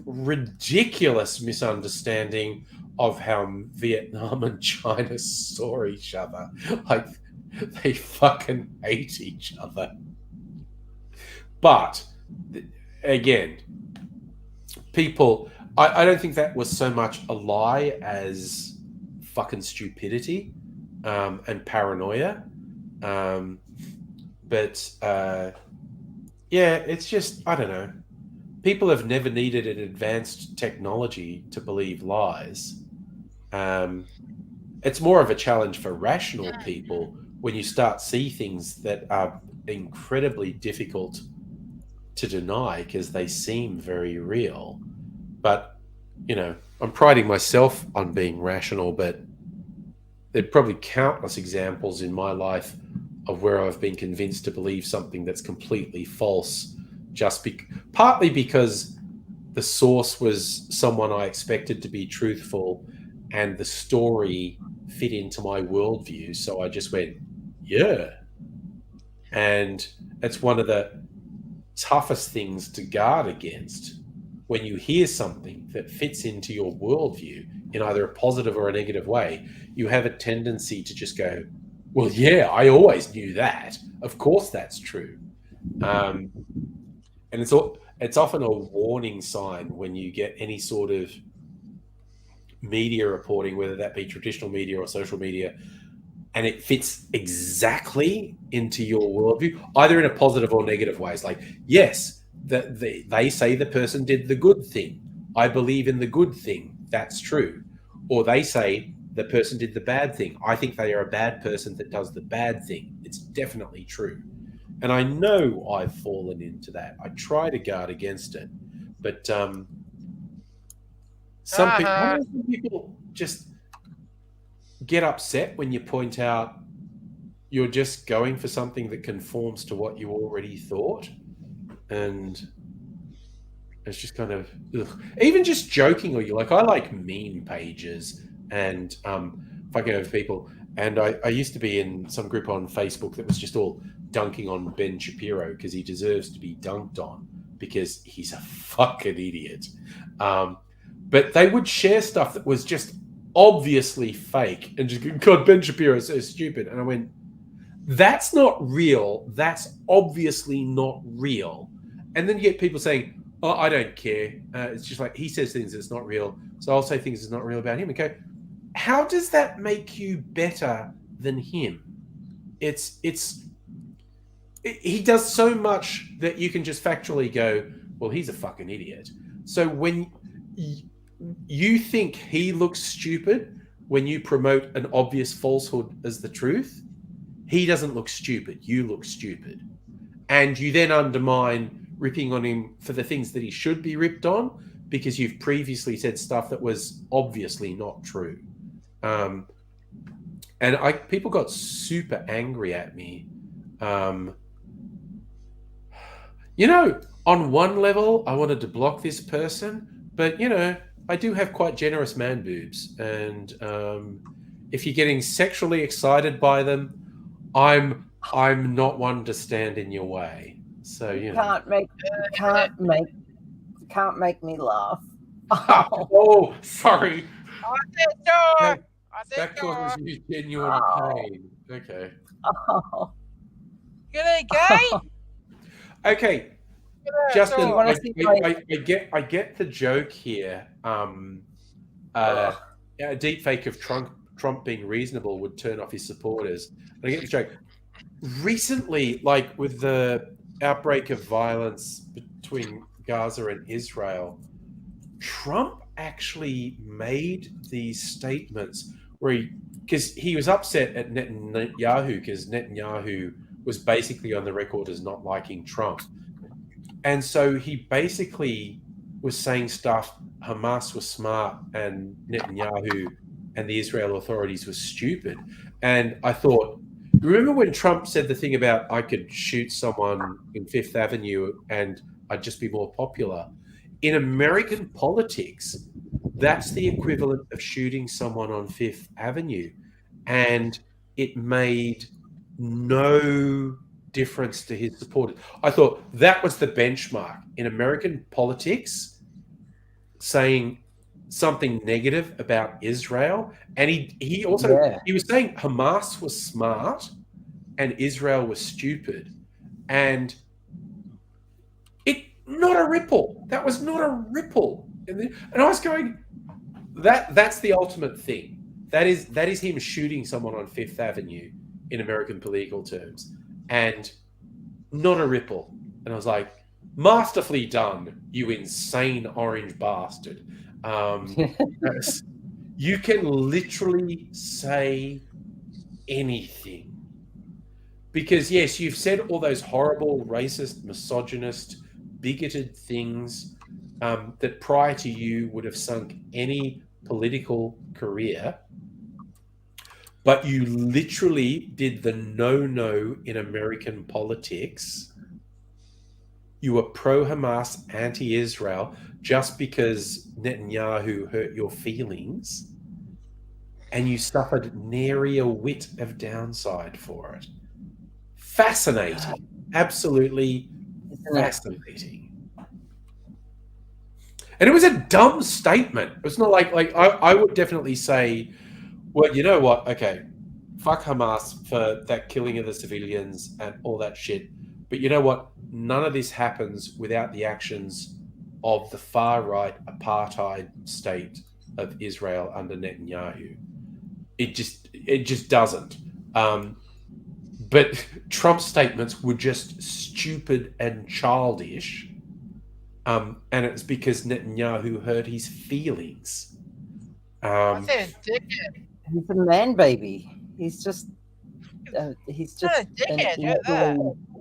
ridiculous misunderstanding of how Vietnam and China saw each other. Like, they fucking hate each other. But again, people, I don't think that was so much a lie as fucking stupidity and paranoia. Yeah, it's just, I don't know. People have never needed an advanced technology to believe lies. It's more of a challenge for rational people when you start see things that are incredibly difficult to deny because they seem very real. But, you know, I'm priding myself on being rational, but there'd probably countless examples in my life of where I've been convinced to believe something that's completely false, partly because the source was someone I expected to be truthful and the story fit into my worldview. So I just went, yeah. And it's one of the toughest things to guard against. When you hear something that fits into your worldview in either a positive or a negative way, you have a tendency to just go, well, yeah, I always knew that. Of course that's true. And it's often a warning sign when you get any sort of media reporting, whether that be traditional media or social media, and it fits exactly into your worldview, either in a positive or negative ways. Like, yes, they say the person did the good thing. I believe in the good thing. That's true. Or they say the person did the bad thing. I think they are a bad person that does the bad thing. It's definitely true. And I know I've fallen into that. I try to guard against it. But some people just get upset when you point out you're just going for something that conforms to what you already thought. And it's just kind of, even just jokingly, like, I like meme pages and fucking over people. And I used to be in some group on Facebook that was just all dunking on Ben Shapiro because he deserves to be dunked on because he's a fucking idiot. But they would share stuff that was just obviously fake and just, God, Ben Shapiro is so stupid. And I went, that's not real. That's obviously not real. And then you get people saying, oh, I don't care. It's just like, he says things that's not real, so I'll say things that's not real about him. Okay, how does that make you better than him? He does so much that you can just factually go, well, he's a fucking idiot. So when you think he looks stupid when you promote an obvious falsehood as the truth, he doesn't look stupid. You look stupid. And you then undermine ripping on him for the things that he should be ripped on because you've previously said stuff that was obviously not true. And people got super angry at me. You know, on one level, I wanted to block this person, but, you know, I do have quite generous man boobs. And if you're getting sexually excited by them, I'm not one to stand in your way. So, you know. Can't make me laugh. Oh, sorry. That door. causes you genuine pain. Okay. Oh. G'day, gay. Okay, Justin, I get the joke here. A deep fake of Trump being reasonable would turn off his supporters. I get the joke. Recently, like with the outbreak of violence between Gaza and Israel, Trump actually made these statements where because he was upset at Netanyahu because Netanyahu was basically on the record as not liking Trump. And so he basically was saying stuff, Hamas was smart and Netanyahu and the Israel authorities were stupid. And I thought, remember when Trump said the thing about I could shoot someone in Fifth Avenue and I'd just be more popular? In American politics, that's the equivalent of shooting someone on Fifth Avenue. And it made no difference to his supporters. I thought that was the benchmark in American politics, saying something negative about Israel. And he also he was saying Hamas was smart and Israel was stupid. And not a ripple. That was not a ripple. And I was going, that's the ultimate thing. That is him shooting someone on Fifth Avenue in American political terms, and not a ripple. And I was like, masterfully done, you insane orange bastard. You can literally say anything. Because, yes, you've said all those horrible, racist, misogynist, bigoted things that prior to you would have sunk any political career. But you literally did the no-no in American politics. You were pro-Hamas, anti-Israel, just because Netanyahu hurt your feelings. And you suffered nary a whit of downside for it. Fascinating. Absolutely fascinating. And it was a dumb statement. It was not like I would definitely say, well, you know what? Okay, fuck Hamas for that killing of the civilians and all that shit. But you know what? None of this happens without the actions of the far-right apartheid state of Israel under Netanyahu. It just doesn't. But Trump's statements were just stupid and childish. And it's because Netanyahu hurt his feelings. He's a man baby. He's just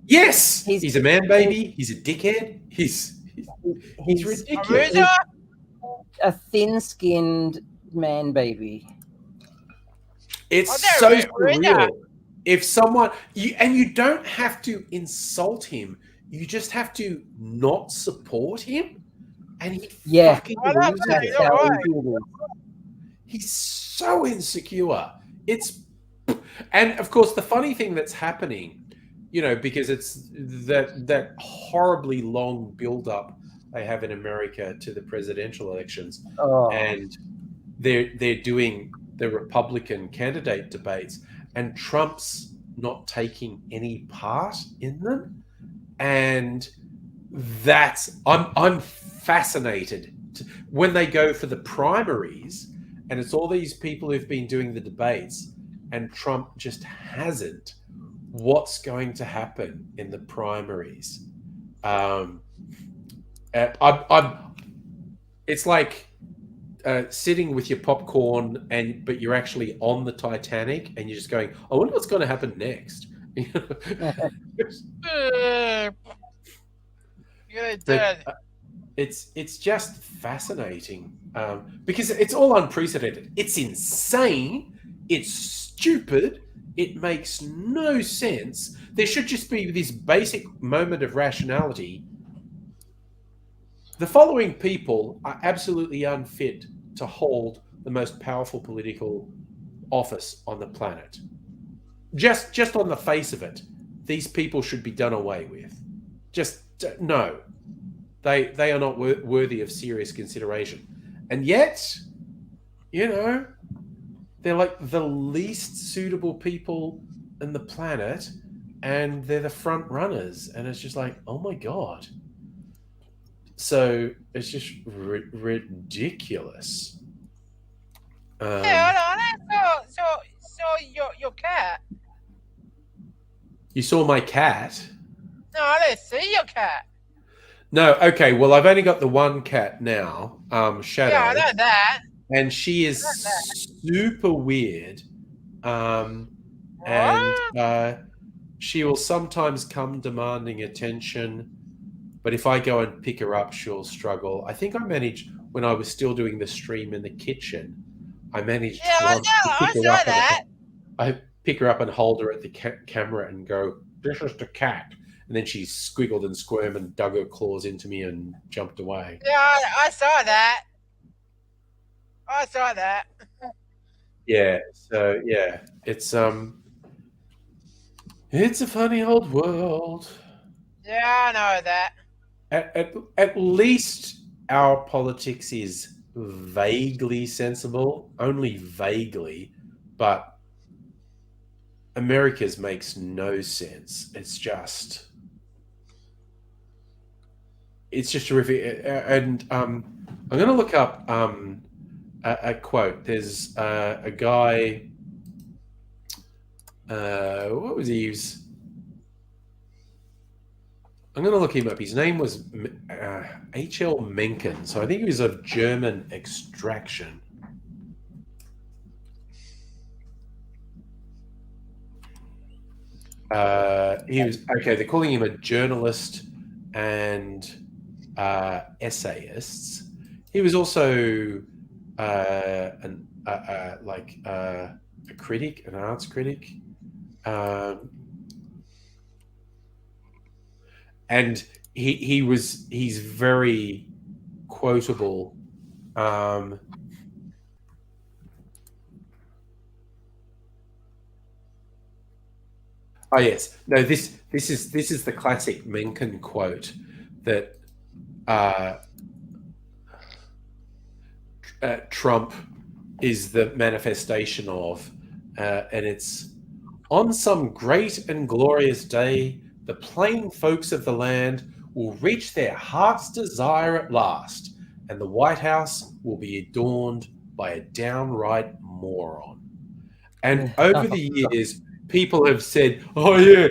Yes, he's a man baby. He's a dickhead. He's ridiculous. A thin-skinned man baby. It's so surreal. If someone you don't have to insult him, you just have to not support him, and he fucking loses it. He's so insecure. And of course the funny thing that's happening, because it's that horribly long build-up they have in America to the presidential elections, and they're doing the Republican candidate debates, and Trump's not taking any part in them, and I'm fascinated when they go for the primaries, and it's all these people who've been doing the debates, and Trump just hasn't. What's going to happen in the primaries? It's like sitting with your popcorn, but you're actually on the Titanic, and you're just going, I wonder what's going to happen next. It's just fascinating because it's all unprecedented. It's insane. It's stupid. It makes no sense. There should just be this basic moment of rationality. The following people are absolutely unfit to hold the most powerful political office on the planet. Just on the face of it, these people should be done away with. No. They are not worthy of serious consideration. And yet, they're like the least suitable people in the planet, and they're the front runners. And it's just like, oh my God. So it's just ridiculous. Hold on. So your cat. You saw my cat? No, I didn't see your cat. No, okay. Well, I've only got the one cat now, Shadow. Yeah, I know that. And she is super weird. And she will sometimes come demanding attention. But if I go and pick her up, she'll struggle. I think I managed, when I was still doing the stream in the kitchen, I managed Yeah, once to I pick her saw up that. I pick her up and hold her at the camera and go, "This is the cat." And then she squiggled and squirmed and dug her claws into me and jumped away. Yeah, I saw that. I saw that. Yeah. So yeah, it's a funny old world. Yeah, I know that. At least our politics is vaguely sensible, only vaguely, but America's makes no sense. It's just terrific. And I'm going to look up a quote. There's a guy. What was he? I'm going to look him up. His name was H.L. Mencken. So I think he was of German extraction. He was okay. They're calling him a journalist and essayists. He was also a critic, an arts critic, and he's very quotable. Oh yes, no. This is the classic Mencken quote that Trump is the manifestation of, and it's on some great and glorious day, the plain folks of the land will reach their heart's desire at last, and the White House will be adorned by a downright moron. And over the years, people have said, "Oh yeah,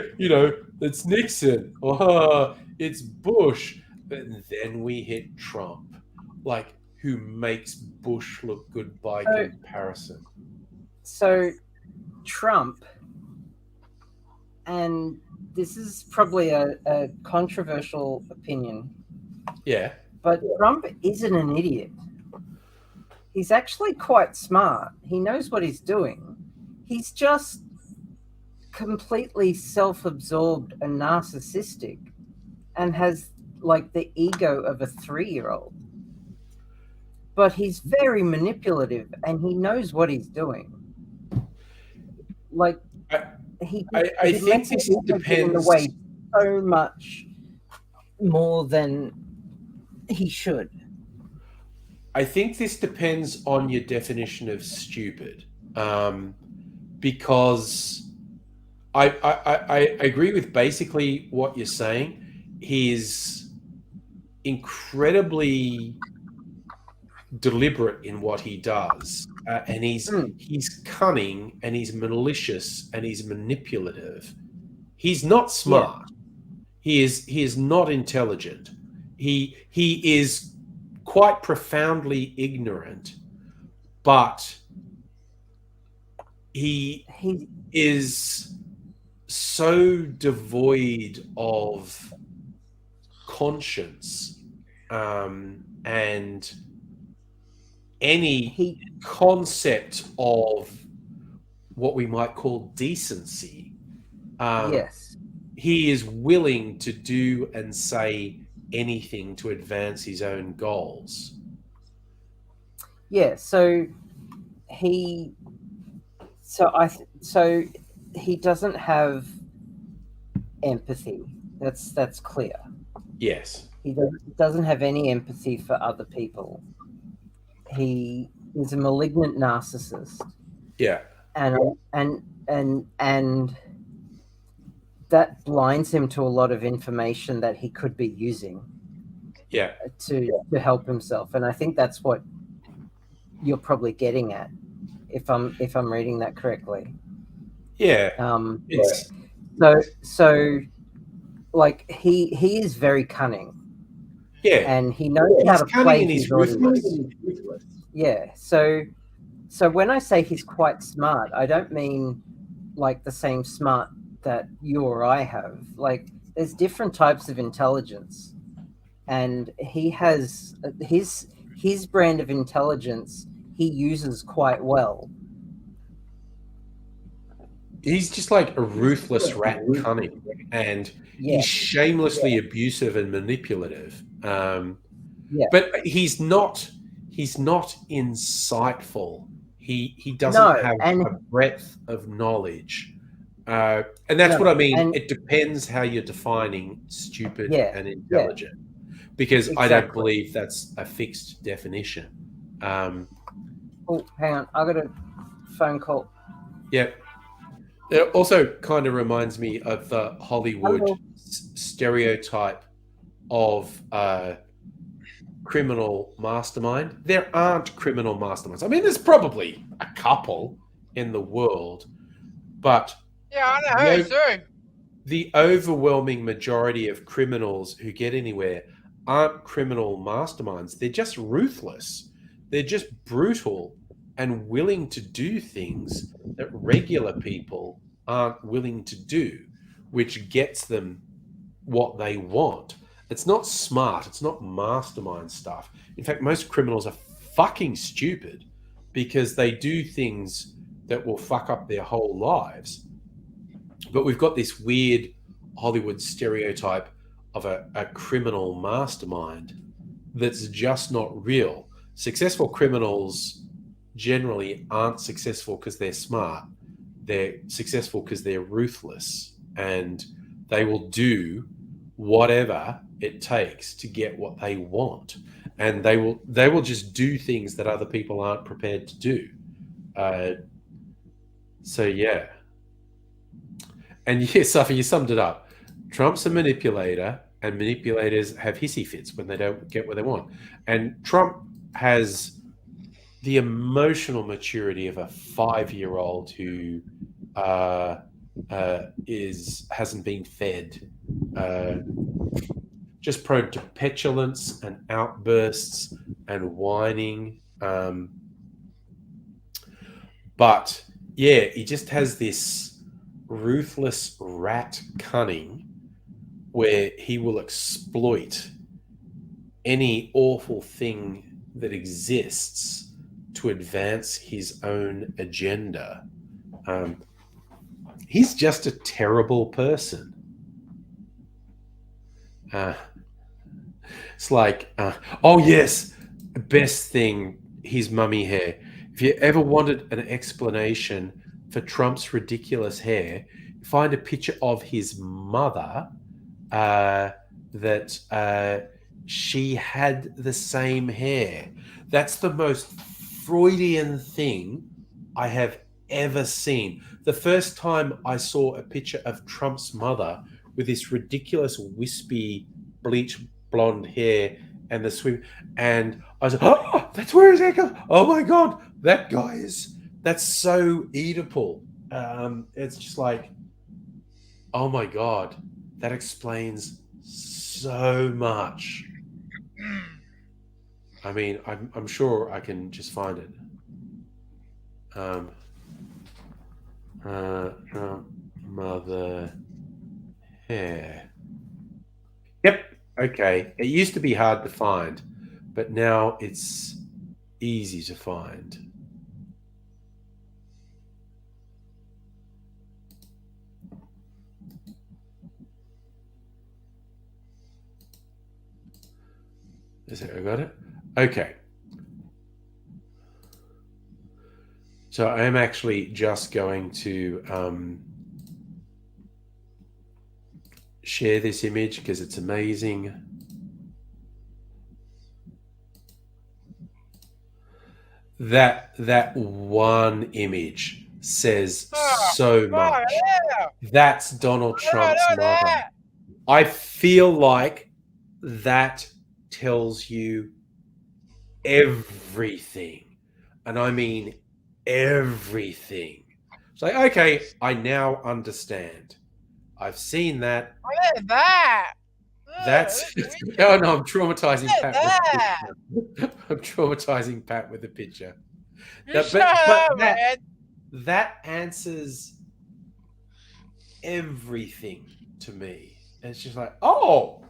it's Nixon, or it's Bush," but then we hit Trump, like who makes Bush look good by comparison. So Trump, and this is probably a controversial opinion. Yeah. But Trump isn't an idiot. He's actually quite smart. He knows what he's doing. He's just completely self-absorbed and narcissistic and has like the ego of a 3-year-old. But he's very manipulative and he knows what he's doing. Like I think this depends away so much more than he should. I think this depends on your definition of stupid, because I agree with basically what you're saying. He's incredibly deliberate in what he does, and he's cunning and he's malicious and he's manipulative. He's not smart. Yeah. He is not intelligent. He is quite profoundly ignorant, but he is so devoid of conscience and any concept of what we might call decency. Yes. He is willing to do and say anything to advance his own goals. Yeah, so he doesn't have empathy. That's clear. Yes. He doesn't have any empathy for other people. He is a malignant narcissist. Yeah. And that blinds him to a lot of information that he could be using. Yeah. To help himself. And I think that's what you're probably getting at, if I'm reading that correctly. Yeah. So like he is very cunning. Yeah. And he knows how to play, and he's ruthless. Yeah. So when I say he's quite smart, I don't mean like the same smart that you or I have. Like there's different types of intelligence, and he has his brand of intelligence he uses quite well. He's just like a ruthless rat cunning, and Yeah, he's shamelessly abusive and manipulative. Yeah. But he's not insightful. He doesn't No, have and- a breadth of knowledge. And that's No, what I mean. and- It depends how you're defining stupid Yeah, and intelligent, because I don't Exactly. believe that's a fixed definition. Oh, hang on. I got a phone call. Yeah. It also kind of reminds me of the Hollywood Hello. stereotype of criminal mastermind. There aren't criminal masterminds. I mean, there's probably a couple in the world, but Yeah, I know too. the overwhelming majority of criminals who get anywhere aren't criminal masterminds. They're just ruthless. They're just brutal and willing to do things that regular people aren't willing to do, which gets them what they want. It's not smart. It's not mastermind stuff. In fact, most criminals are fucking stupid because they do things that will fuck up their whole lives. But we've got this weird Hollywood stereotype of a criminal mastermind that's just not real. Successful criminals generally aren't successful because they're smart. They're successful because they're ruthless, and they will do whatever it takes to get what they want. And they will just do things that other people aren't prepared to do. So yeah. And yes, Safi, you summed it up. Trump's a manipulator, and manipulators have hissy fits when they don't get what they want. And Trump has the emotional maturity of a 5-year-old who hasn't been fed, just prone to petulance and outbursts and whining. But yeah, he just has this ruthless rat cunning where he will exploit any awful thing that exists to advance his own agenda. He's just a terrible person. It's like, oh yes, best thing, his mummy hair. If you ever wanted an explanation for Trump's ridiculous hair, find a picture of his mother that she had the same hair. That's the most Freudian thing I have ever seen. The first time I saw a picture of Trump's mother with this ridiculous wispy bleach blonde hair and the swim, and I was like, oh, that's where his hair goes. Oh my God, that's so Oedipal. It's just like, oh my God, that explains so much. I mean, I'm sure I can just find it. Mother hair. Yep. Okay. It used to be hard to find, but now it's easy to find. Is it? I got it? Okay. So I am actually just going to share this image because it's amazing. That one image says so much. Yeah. That's Donald Trump's mother. I feel like that tells you everything. And I mean everything. It's like, okay, I now understand. I've seen that. What is that? That's oh no, I'm traumatizing Pat. I'm traumatizing Pat with the picture. That answers everything to me. It's just like, oh,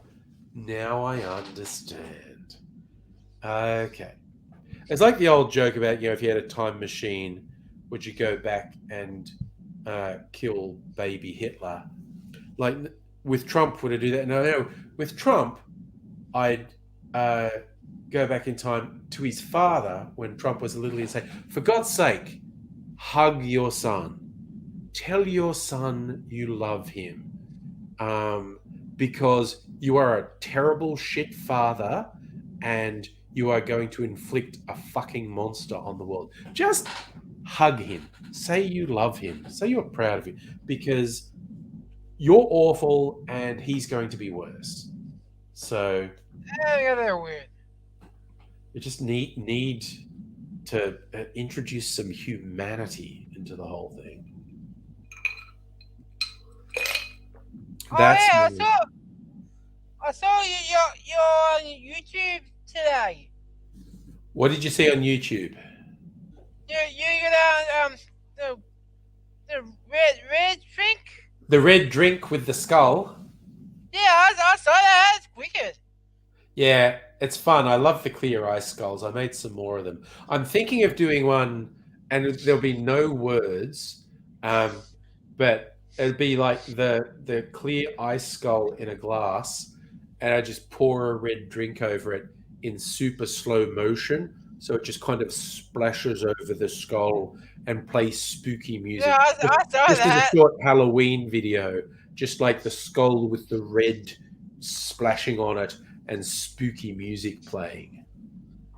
now I understand. Okay. It's like the old joke about, if you had a time machine, would you go back and kill baby Hitler? Like with Trump, would I do that? No. With Trump, I'd go back in time to his father when Trump was a little and say, for God's sake, hug your son. Tell your son you love him. Because you are a terrible shit father and you are going to inflict a fucking monster on the world. Just hug him. Say you love him. Say you're proud of him. Because you're awful and he's going to be worse. So Yeah, they're weird. you just need to introduce some humanity into the whole thing. I saw you're on YouTube today. What did you see on YouTube? You got the red drink. The red drink with the skull. Yeah, I saw that. It's wicked. Yeah, it's fun. I love the clear ice skulls. I made some more of them. I'm thinking of doing one, and there'll be no words, but it'd be like the clear ice skull in a glass, and I just pour a red drink over it in super slow motion, so it just kind of splashes over the skull and plays spooky music. Yeah, I saw This is that. a short Halloween video, just like the skull with the red splashing on it and spooky music playing.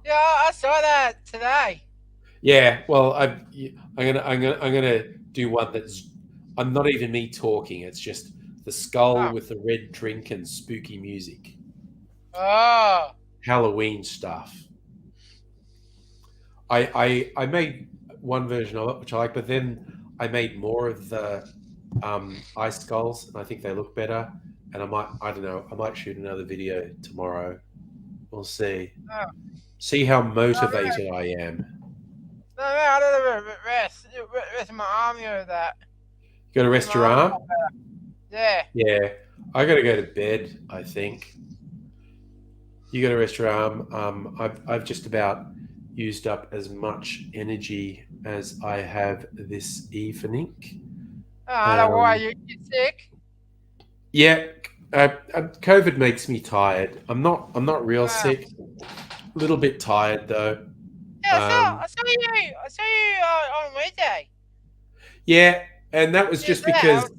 Yeah, I saw that today. Yeah, well, I'm gonna do one that's I'm not even me talking. It's just the skull with the red drink and spooky music. Oh. Halloween stuff. I made one version of it which I like, but then I made more of the ice skulls, and I think they look better. And I don't know, I might shoot another video tomorrow. We'll see. Oh. See how motivated I am. No, I don't know. Rest my arm over that. You got to rest your arm? Yeah. Yeah. I got to go to bed, I think. You got to rest your arm. I've just about used up as much energy as I have this evening. Oh, I don't know why you're sick. Yeah, COVID makes me tired. I'm not real sick. A little bit tired though. Yeah, I saw you on Wednesday. Yeah, and that was just Yeah. because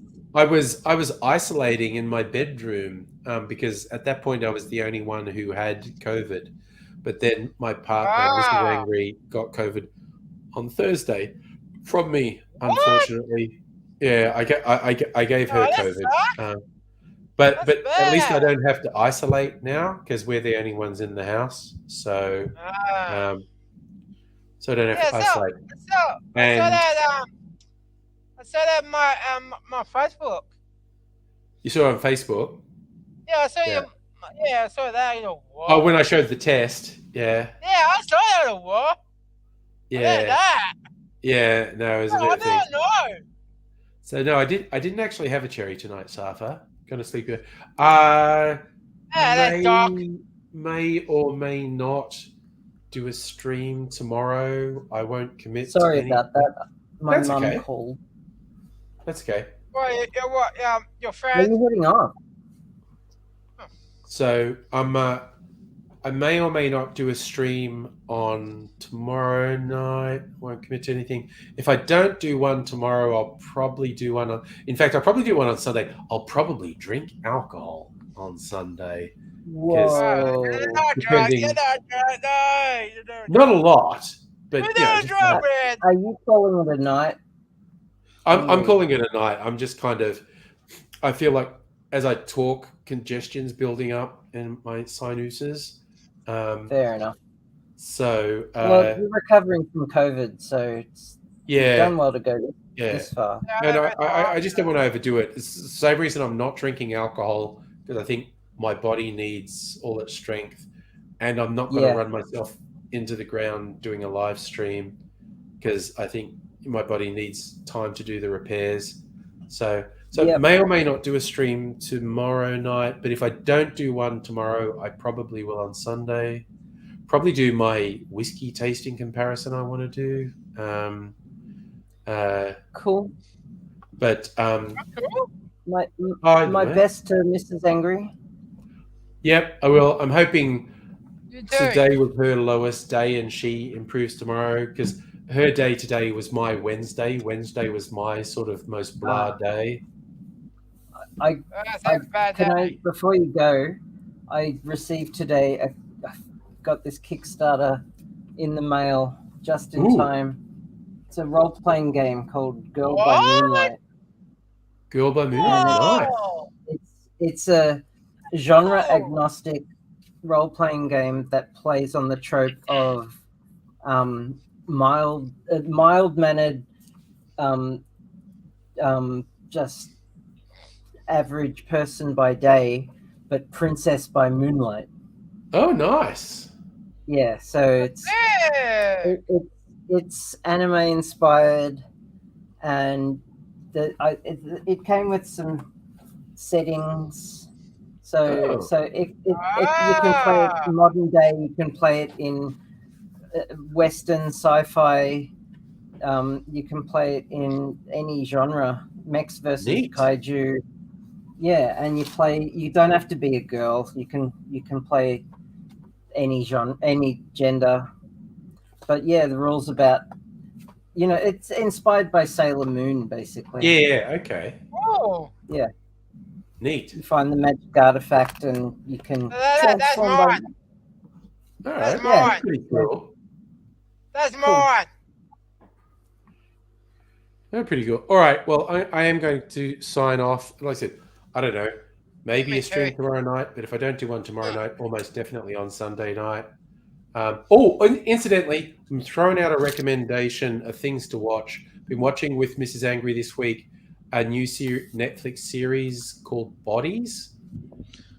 I was isolating in my bedroom because at that point I was the only one who had COVID. But then my partner, Mrs. Angry, got COVID on Thursday from me. Unfortunately, yeah, I gave her COVID. But at least I don't have to isolate now because we're the only ones in the house. So so I don't have to isolate. I saw that my Facebook. You saw it on Facebook? Yeah, I saw you. Yeah, I saw that in a wall. Oh, when I showed the test, yeah. Yeah, I saw that in a wall. Yeah. That. Yeah, no, it was a I bit thing. don't know. So no, I didn't actually have a cherry tonight, Safa. Gonna sleep here. May or may not do a stream tomorrow. I won't commit. Sorry about that. My That's mum okay. called. That's okay. What? Your Are friend? you heading off? So I may or may not do a stream on tomorrow night. Won't commit to anything. If I don't do one tomorrow, I'll probably do one on. In fact, I'll probably do one on Sunday. I'll probably drink alcohol on Sunday. Whoa. You're not Depending- drunk. Not a lot, but You're you know, not just drunk, man. Are you calling it a night? I'm calling it a night. I'm just kind of. I feel like as I talk, congestion's building up in my sinuses. Fair enough. So Well, you're recovering from COVID, so it's yeah, done well to go yeah. this far. And I just don't want to overdo it. It's the same reason I'm not drinking alcohol, because I think my body needs all its strength, and I'm not going to run myself into the ground doing a live stream because I think my body needs time to do the repairs. So may or may not do a stream tomorrow night, but if I don't do one tomorrow, I probably will on Sunday. probably do my whiskey tasting comparison. I want to do. Cool. But Cool. My best to Mrs. Angry. Yep, I will. I'm hoping You do. today was her lowest day and she improves tomorrow, because her day today was my Wednesday. Wednesday was my sort of most blah day. That's a bad day. Before you go, I received today. I got this Kickstarter in the mail just in Ooh. time. It's a role-playing game called Girl by What? Moonlight. Girl by Moonlight. Nice. Oh, It's a genre-agnostic role-playing game that plays on the trope of mild-mannered, just average person by day, but princess by moonlight. Oh, nice. Yeah, so yeah. it's anime inspired, and it came with some settings. So if you can play it modern day, you can play it in Western sci-fi. You can play it in any genre, mechs versus Neat. kaiju. Yeah, and you don't have to be a girl. You can play any genre, any gender. But yeah, the rules about, it's inspired by Sailor Moon, basically. Yeah, okay. Oh, Neat. You find the magic artifact and you can that's transform mine. All right. That's Yeah. mine. Pretty cool. That's mine. Oh, pretty cool. All right. Well, I am going to sign off. Like I said, I don't know. Maybe Me a stream too. tomorrow night, but if I don't do one tomorrow night, almost definitely on Sunday night. And incidentally, I'm throwing out a recommendation of things to watch. Been watching with Mrs. Angry this week a new Netflix series called Bodies.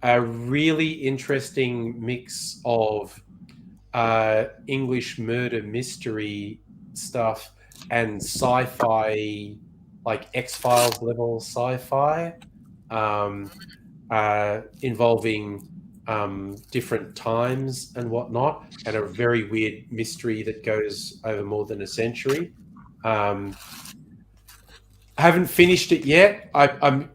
A really interesting mix of English murder mystery stuff and sci-fi, like X-Files level sci-fi, involving different times and whatnot, and a very weird mystery that goes over more than a century. I haven't finished it yet. I'm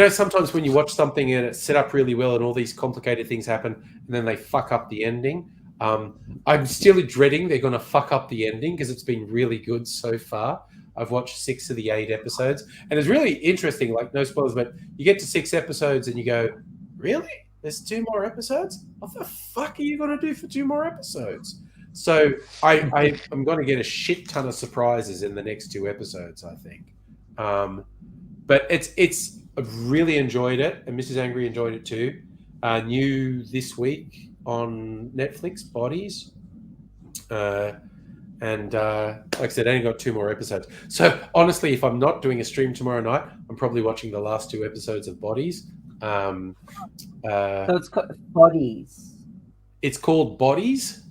sometimes when you watch something and it's set up really well and all these complicated things happen and then they fuck up the ending. I'm still dreading they're going to fuck up the ending because it's been really good so far. I've watched 6 of the 8 episodes and it's really interesting, like no spoilers, but you get to 6 episodes and you go, really? There's 2 more episodes? What the fuck are you going to do for 2 more episodes? So I'm going to get a shit ton of surprises in the next 2 episodes, I think. But I've really enjoyed it, and Mrs. Angry enjoyed it too. New this week on Netflix, Bodies. And like I said, I only got 2 more episodes. So honestly, if I'm not doing a stream tomorrow night, I'm probably watching the last 2 episodes of Bodies. So it's called Bodies. It's called Bodies.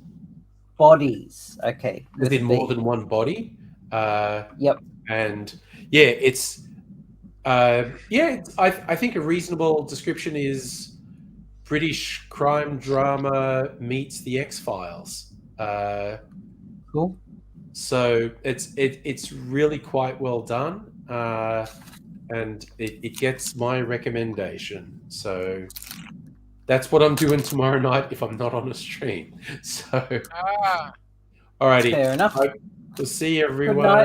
Bodies. Okay. As in more than one body. Yep. And yeah, I think a reasonable description is British crime drama meets the X-Files. Cool. So it's really quite well done, and it gets my recommendation. So that's what I'm doing tomorrow night if I'm not on a stream. So, alrighty. Fair enough. We'll see everyone. Good night.